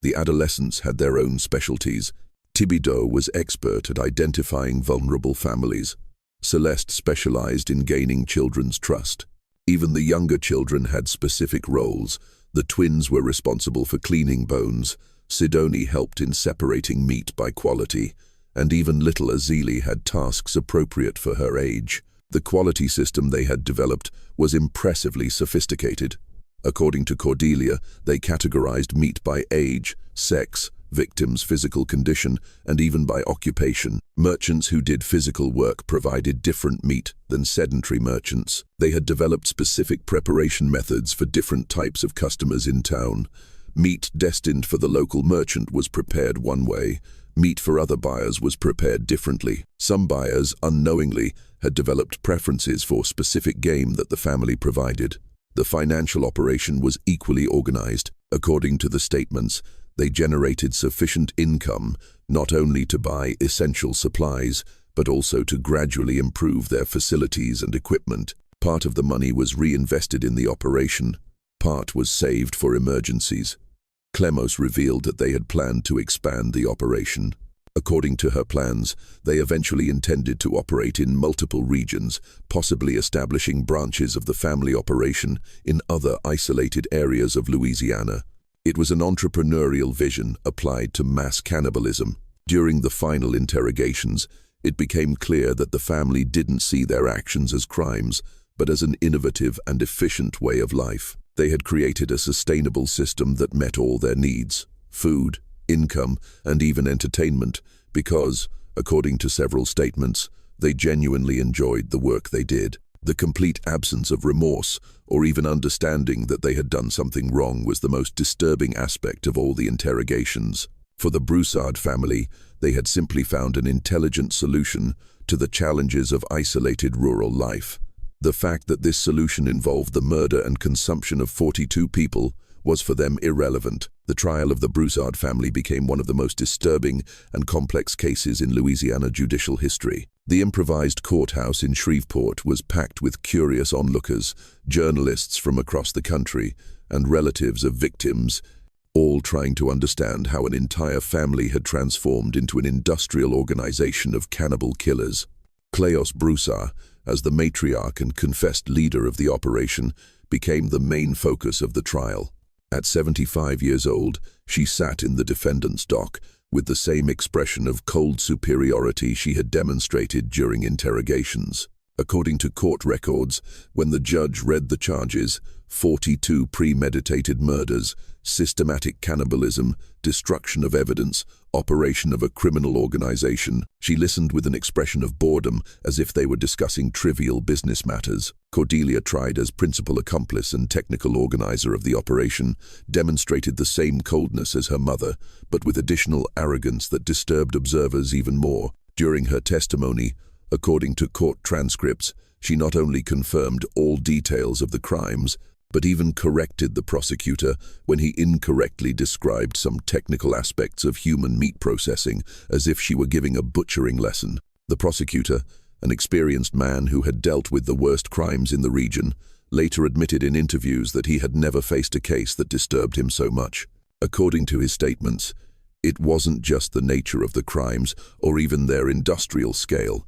The adolescents had their own specialties. Thibault was expert at identifying vulnerable families. Celeste specialized in gaining children's trust. Even the younger children had specific roles. The twins were responsible for cleaning bones. Sidonie helped in separating meat by quality. And even little Azili had tasks appropriate for her age. The quality system they had developed was impressively sophisticated. According to Cordelia, they categorized meat by age, sex, victims' physical condition, and even by occupation. Merchants who did physical work provided different meat than sedentary merchants. They had developed specific preparation methods for different types of customers in town. Meat destined for the local merchant was prepared one way. Meat for other buyers was prepared differently. Some buyers, unknowingly, had developed preferences for specific game that the family provided. The financial operation was equally organized. According to the statements, they generated sufficient income not only to buy essential supplies, but also to gradually improve their facilities and equipment. Part of the money was reinvested in the operation, part was saved for emergencies. Clemos revealed that they had planned to expand the operation. According to her plans, they eventually intended to operate in multiple regions, possibly establishing branches of the family operation in other isolated areas of Louisiana. It was an entrepreneurial vision applied to mass cannibalism. During the final interrogations, it became clear that the family didn't see their actions as crimes, but as an innovative and efficient way of life. They had created a sustainable system that met all their needs: food, income, and even entertainment, because, according to several statements, they genuinely enjoyed the work they did. The complete absence of remorse, or even understanding that they had done something wrong, was the most disturbing aspect of all the interrogations. For the Broussard family, they had simply found an intelligent solution to the challenges of isolated rural life. The fact that this solution involved the murder and consumption of 42 people was for them irrelevant. The trial of the Broussard family became one of the most disturbing and complex cases in Louisiana judicial history. The improvised courthouse in Shreveport was packed with curious onlookers, journalists from across the country, and relatives of victims, all trying to understand how an entire family had transformed into an industrial organization of cannibal killers. Cléos Broussard, as the matriarch and confessed leader of the operation, became the main focus of the trial. At 75 years old, she sat in the defendant's dock with the same expression of cold superiority she had demonstrated during interrogations. According to court records, when the judge read the charges, 42 premeditated murders, systematic cannibalism, destruction of evidence, operation of a criminal organization, she listened with an expression of boredom, as if they were discussing trivial business matters. Cordelia, tried as principal accomplice and technical organizer of the operation, demonstrated the same coldness as her mother, but with additional arrogance that disturbed observers even more. During her testimony, according to court transcripts, she not only confirmed all details of the crimes, but even corrected the prosecutor when he incorrectly described some technical aspects of human meat processing, as if she were giving a butchering lesson. The prosecutor, an experienced man who had dealt with the worst crimes in the region, later admitted in interviews that he had never faced a case that disturbed him so much. According to his statements, it wasn't just the nature of the crimes or even their industrial scale,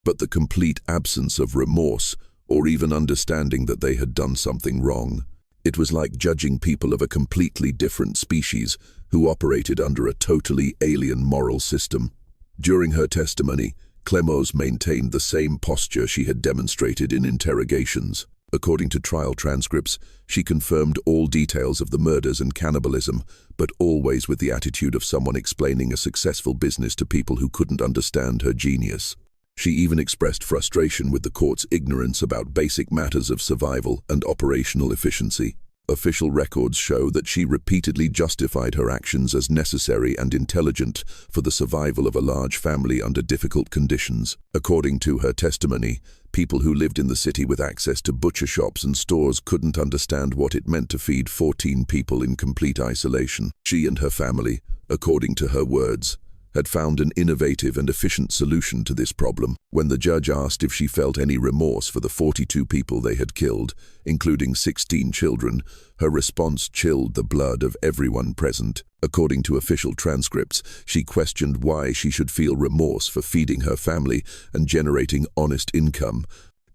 but the complete absence of remorse or even understanding that they had done something wrong. It was like judging people of a completely different species who operated under a totally alien moral system. During her testimony, Clemos maintained the same posture she had demonstrated in interrogations. According to trial transcripts, she confirmed all details of the murders and cannibalism, but always with the attitude of someone explaining a successful business to people who couldn't understand her genius. She even expressed frustration with the court's ignorance about basic matters of survival and operational efficiency. Official records show that she repeatedly justified her actions as necessary and intelligent for the survival of a large family under difficult conditions. According to her testimony, people who lived in the city with access to butcher shops and stores couldn't understand what it meant to feed 14 people in complete isolation. She and her family, according to her words, had found an innovative and efficient solution to this problem. When the judge asked if she felt any remorse for the 42 people they had killed, including 16 children, her response chilled the blood of everyone present. According to official transcripts, she questioned why she should feel remorse for feeding her family and generating honest income,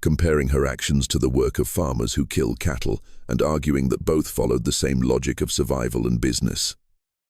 comparing her actions to the work of farmers who kill cattle, and arguing that both followed the same logic of survival and business.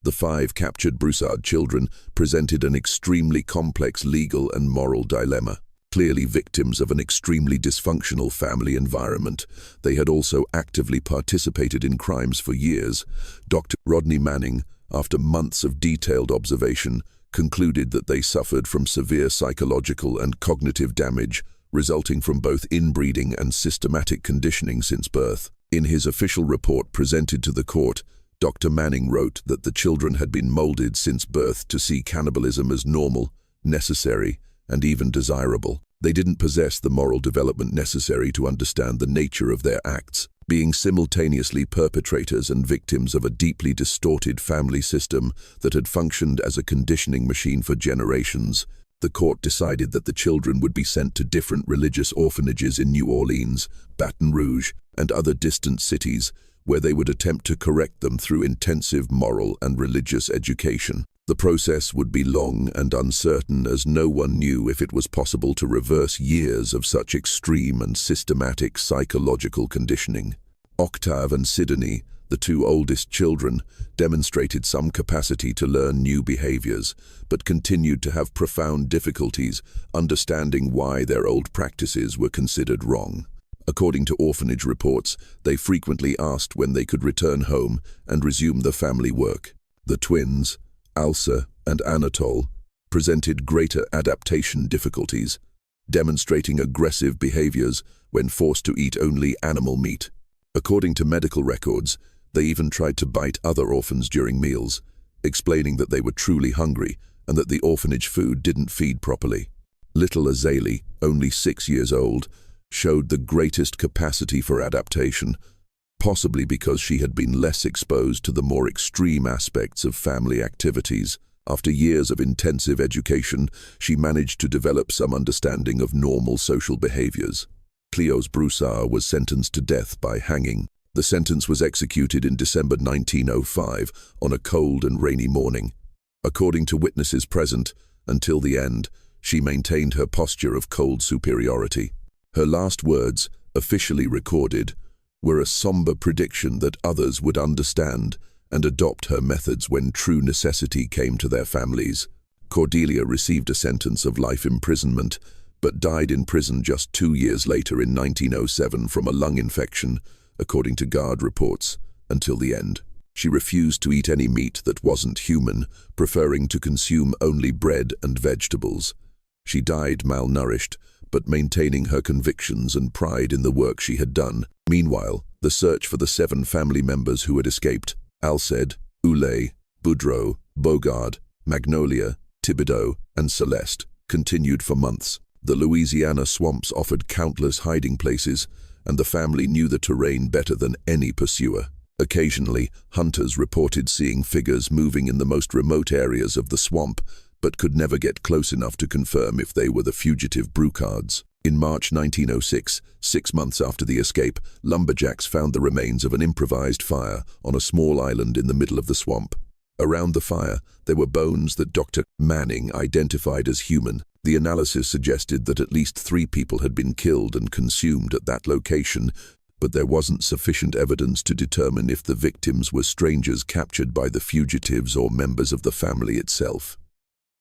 The 5 captured Broussard children presented an extremely complex legal and moral dilemma. Clearly victims of an extremely dysfunctional family environment, they had also actively participated in crimes for years. Dr. Rodney Manning, after months of detailed observation, concluded that they suffered from severe psychological and cognitive damage resulting from both inbreeding and systematic conditioning since birth. In his official report presented to the court, Dr. Manning wrote that the children had been molded since birth to see cannibalism as normal, necessary, and even desirable. They didn't possess the moral development necessary to understand the nature of their acts. Being simultaneously perpetrators and victims of a deeply distorted family system that had functioned as a conditioning machine for generations, the court decided that the children would be sent to different religious orphanages in New Orleans, Baton Rouge, and other distant cities, where they would attempt to correct them through intensive moral and religious education. The process would be long and uncertain, as no one knew if it was possible to reverse years of such extreme and systematic psychological conditioning. Octave and Sidonie, the two oldest children, demonstrated some capacity to learn new behaviors, but continued to have profound difficulties understanding why their old practices were considered wrong. According to orphanage reports, they frequently asked when they could return home and resume the family work. The twins, Alsa and Anatole, presented greater adaptation difficulties, demonstrating aggressive behaviors when forced to eat only animal meat. According to medical records, they even tried to bite other orphans during meals, explaining that they were truly hungry and that the orphanage food didn't feed properly. Little Azalee, only 6 years old, showed the greatest capacity for adaptation, possibly because she had been less exposed to the more extreme aspects of family activities. After years of intensive education, she managed to develop some understanding of normal social behaviors. Cleos Broussard was sentenced to death by hanging. The sentence was executed in December 1905 on a cold and rainy morning. According to witnesses present, until the end, she maintained her posture of cold superiority. Her last words, officially recorded, were a somber prediction that others would understand and adopt her methods when true necessity came to their families. Cordelia received a sentence of life imprisonment, but died in prison just 2 years later in 1907 from a lung infection, according to guard reports, until the end. She refused to eat any meat that wasn't human, preferring to consume only bread and vegetables. She died malnourished, but maintaining her convictions and pride in the work she had done. Meanwhile, the search for the 7 family members who had escaped, Alced, Oulé, Boudreau, Bogard, Magnolia, Thibodeau, and Celeste, continued for months. The Louisiana swamps offered countless hiding places, and the family knew the terrain better than any pursuer. Occasionally, hunters reported seeing figures moving in the most remote areas of the swamp, but could never get close enough to confirm if they were the fugitive Brouchards. In March 1906, 6 months after the escape, lumberjacks found the remains of an improvised fire on a small island in the middle of the swamp. Around the fire, there were bones that Dr. Manning identified as human. The analysis suggested that at least 3 people had been killed and consumed at that location, but there wasn't sufficient evidence to determine if the victims were strangers captured by the fugitives or members of the family itself.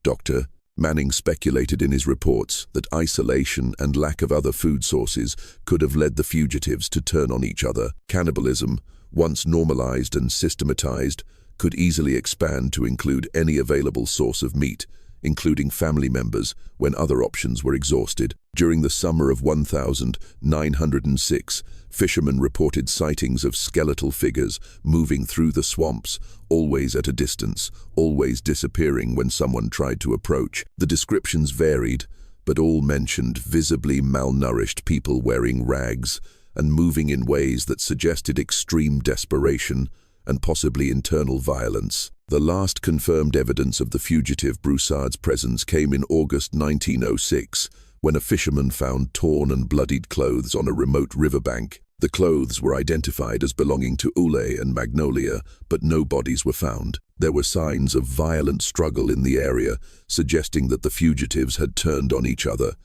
Dr. Manning speculated in his reports that isolation and lack of other food sources could have led the fugitives to turn on each other. Cannibalism, once normalized and systematized, could easily expand to include any available source of meat, including family members, when other options were exhausted. During the summer of 1906, fishermen reported sightings of skeletal figures moving through the swamps, always at a distance, always disappearing when someone tried to approach. The descriptions varied, but all mentioned visibly malnourished people wearing rags and moving in ways that suggested extreme desperation and possibly internal violence. The last confirmed evidence of the fugitive Broussard's presence came in August 1906, when a fisherman found torn and bloodied clothes on a remote riverbank. The clothes were identified as belonging to Oulé and Magnolia, but no bodies were found. There were signs of violent struggle in the area, suggesting that the fugitives had turned on each other.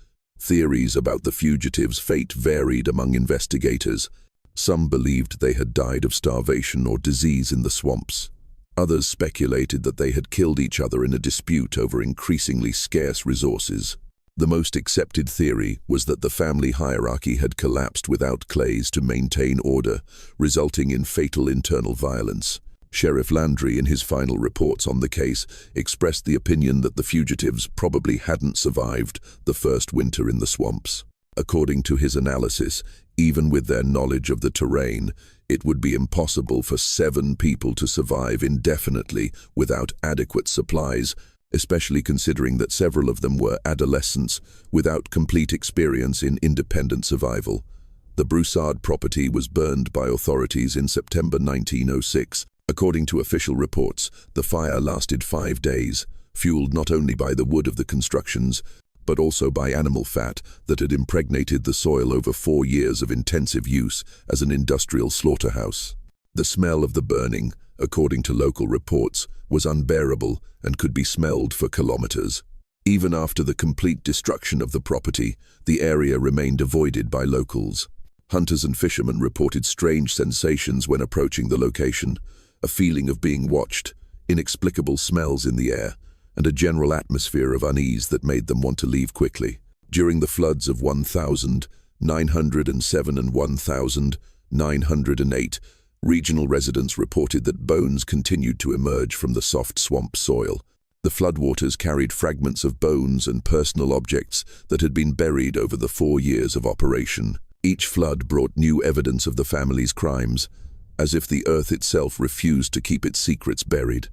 Theories about the fugitives' fate varied among investigators. Some believed they had died of starvation or disease in the swamps. Others speculated that they had killed each other in a dispute over increasingly scarce resources. The most accepted theory was that the family hierarchy had collapsed without Clays to maintain order, resulting in fatal internal violence. Sheriff Landry, in his final reports on the case, expressed the opinion that the fugitives probably hadn't survived the first winter in the swamps. According to his analysis, even with their knowledge of the terrain, it would be impossible for 7 people to survive indefinitely without adequate supplies, especially considering that several of them were adolescents without complete experience in independent survival. The Broussard property was burned by authorities in September 1906. According to official reports, the fire lasted 5 days. fueled not only by the wood of the constructions, but also by animal fat that had impregnated the soil over 4 years of intensive use as an industrial slaughterhouse. The smell of the burning, according to local reports, was unbearable and could be smelled for kilometers. Even after the complete destruction of the property, the area remained avoided by locals. Hunters and fishermen reported strange sensations when approaching the location, a feeling of being watched, inexplicable smells in the air, and a general atmosphere of unease that made them want to leave quickly. During the floods of 1907 and 1908, regional residents reported that bones continued to emerge from the soft swamp soil. The floodwaters carried fragments of bones and personal objects that had been buried over the 4 years of operation. Each flood brought new evidence of the family's crimes, as if the earth itself refused to keep its secrets buried.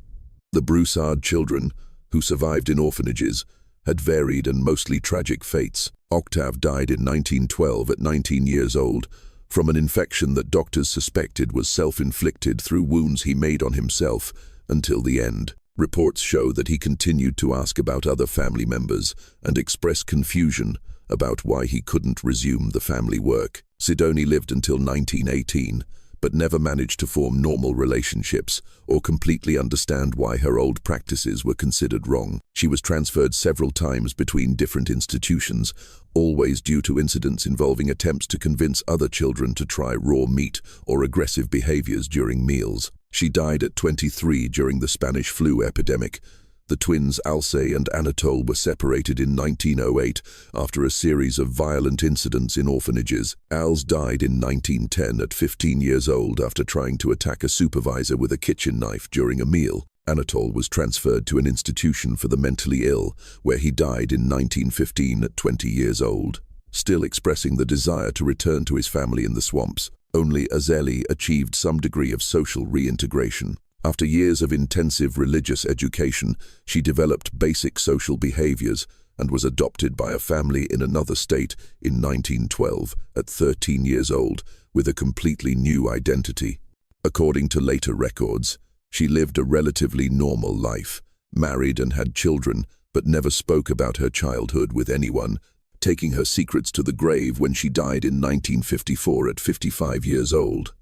The Broussard children, who survived in orphanages, had varied and mostly tragic fates. Octave died in 1912 at 19 years old from an infection that doctors suspected was self-inflicted through wounds he made on himself until the end. Reports show that he continued to ask about other family members and express confusion about why he couldn't resume the family work. Sidonie lived until 1918, but never managed to form normal relationships or completely understand why her old practices were considered wrong. She was transferred several times between different institutions, always due to incidents involving attempts to convince other children to try raw meat or aggressive behaviors during meals. She died at 23 during the Spanish flu epidemic. The twins Alcé and Anatole were separated in 1908 after a series of violent incidents in orphanages. Al's died in 1910 at 15 years old after trying to attack a supervisor with a kitchen knife during a meal. Anatole was transferred to an institution for the mentally ill, where he died in 1915 at 20 years old. Still expressing the desire to return to his family in the swamps, only Azélie achieved some degree of social reintegration. After years of intensive religious education, she developed basic social behaviors and was adopted by a family in another state in 1912 at 13 years old with a completely new identity. According to later records, she lived a relatively normal life, married and had children, but never spoke about her childhood with anyone, taking her secrets to the grave when she died in 1954 at 55 years old.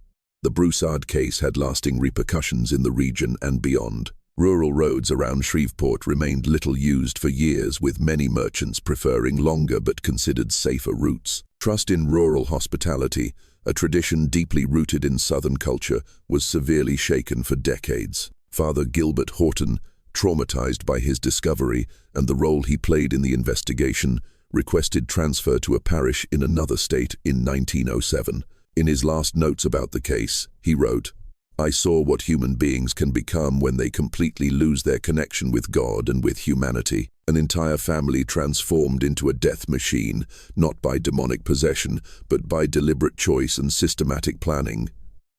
The Broussard case had lasting repercussions in the region and beyond. Rural roads around Shreveport remained little used for years, with many merchants preferring longer but considered safer routes. Trust in rural hospitality, a tradition deeply rooted in Southern culture, was severely shaken for decades. Father Gilbert Horton, traumatized by his discovery and the role he played in the investigation, requested transfer to a parish in another state in 1907. In his last notes about the case, he wrote, "I saw what human beings can become when they completely lose their connection with God and with humanity. An entire family transformed into a death machine, not by demonic possession, but by deliberate choice and systematic planning.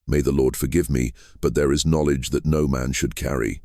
May the Lord forgive me, but there is knowledge that no man should carry."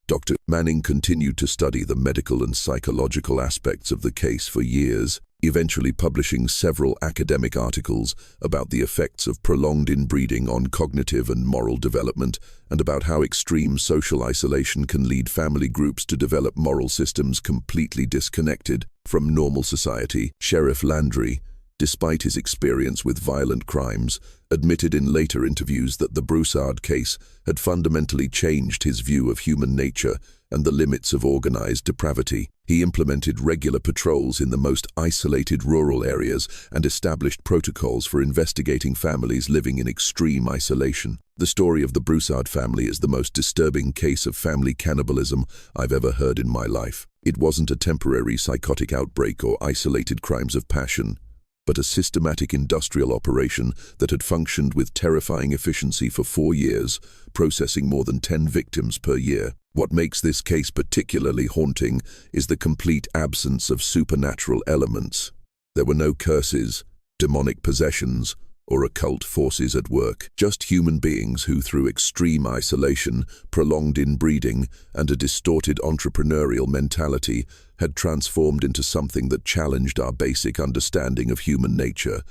Dr. Manning continued to study the medical and psychological aspects of the case for years, eventually publishing several academic articles about the effects of prolonged inbreeding on cognitive and moral development, and about how extreme social isolation can lead family groups to develop moral systems completely disconnected from normal society. Sheriff Landry, despite his experience with violent crimes, admitted in later interviews that the Broussard case had fundamentally changed his view of human nature and the limits of organized depravity. He implemented regular patrols in the most isolated rural areas and established protocols for investigating families living in extreme isolation. The story of the Broussard family is the most disturbing case of family cannibalism I've ever heard in my life. It wasn't a temporary psychotic outbreak or isolated crimes of passion, but a systematic industrial operation that had functioned with terrifying efficiency for 4 years, processing more than 10 victims per year. What makes this case particularly haunting is the complete absence of supernatural elements. There were no curses, demonic possessions, or occult forces at work, just human beings who, through extreme isolation, prolonged inbreeding, and a distorted entrepreneurial mentality, had transformed into something that challenged our basic understanding of human nature.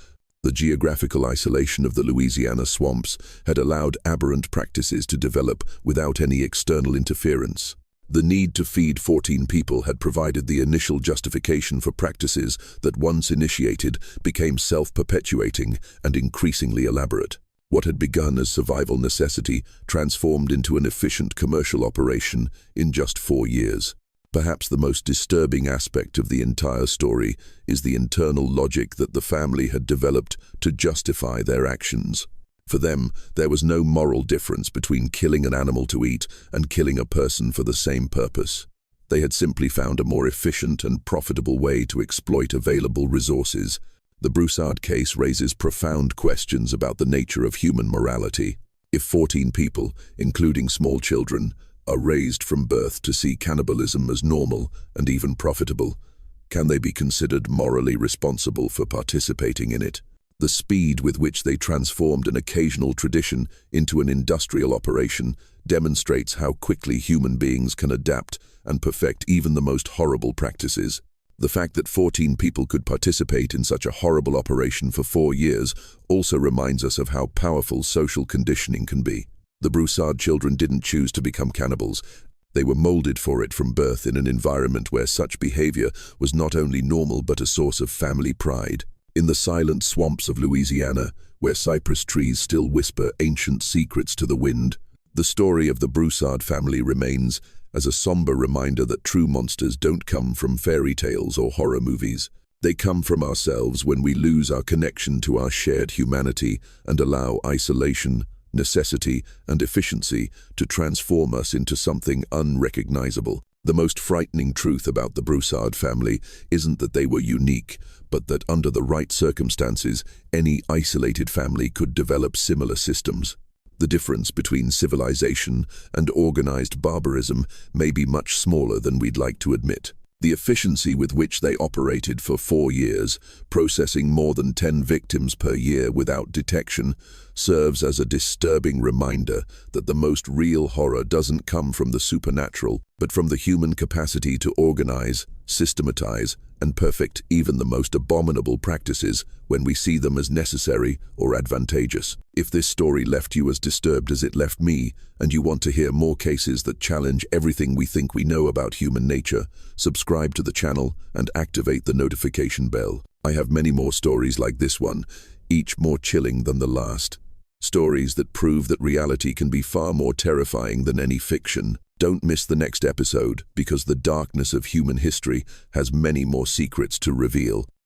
The geographical isolation of the Louisiana swamps had allowed aberrant practices to develop without any external interference. The need to feed 14 people had provided the initial justification for practices that, once initiated, became self-perpetuating and increasingly elaborate. What had begun as survival necessity transformed into an efficient commercial operation in just 4 years. Perhaps the most disturbing aspect of the entire story is the internal logic that the family had developed to justify their actions. For them, there was no moral difference between killing an animal to eat and killing a person for the same purpose. They had simply found a more efficient and profitable way to exploit available resources. The Broussard case raises profound questions about the nature of human morality. If 14 people, including small children, are raised from birth to see cannibalism as normal and even profitable, can they be considered morally responsible for participating in it? The speed with which they transformed an occasional tradition into an industrial operation demonstrates how quickly human beings can adapt and perfect even the most horrible practices. The fact that 14 people could participate in such a horrible operation for 4 years also reminds us of how powerful social conditioning can be. The Broussard children didn't choose to become cannibals. They were molded for it from birth in an environment where such behavior was not only normal but a source of family pride. In the silent swamps of Louisiana, where cypress trees still whisper ancient secrets to the wind, the story of the Broussard family remains as a somber reminder that true monsters don't come from fairy tales or horror movies. They come from ourselves when we lose our connection to our shared humanity and allow isolation, necessity, and efficiency to transform us into something unrecognizable. The most frightening truth about the Broussard family isn't that they were unique, but that under the right circumstances, any isolated family could develop similar systems. The difference between civilization and organized barbarism may be much smaller than we'd like to admit. The efficiency with which they operated for 4 years, processing more than 10 victims per year without detection, serves as a disturbing reminder that the most real horror doesn't come from the supernatural, but from the human capacity to organize, systematize, and perfect even the most abominable practices when we see them as necessary or advantageous. If this story left you as disturbed as it left me, and you want to hear more cases that challenge everything we think we know about human nature, subscribe to the channel and activate the notification bell. I have many more stories like this one, each more chilling than the last. Stories that prove that reality can be far more terrifying than any fiction. Don't miss the next episode, because the darkness of human history has many more secrets to reveal.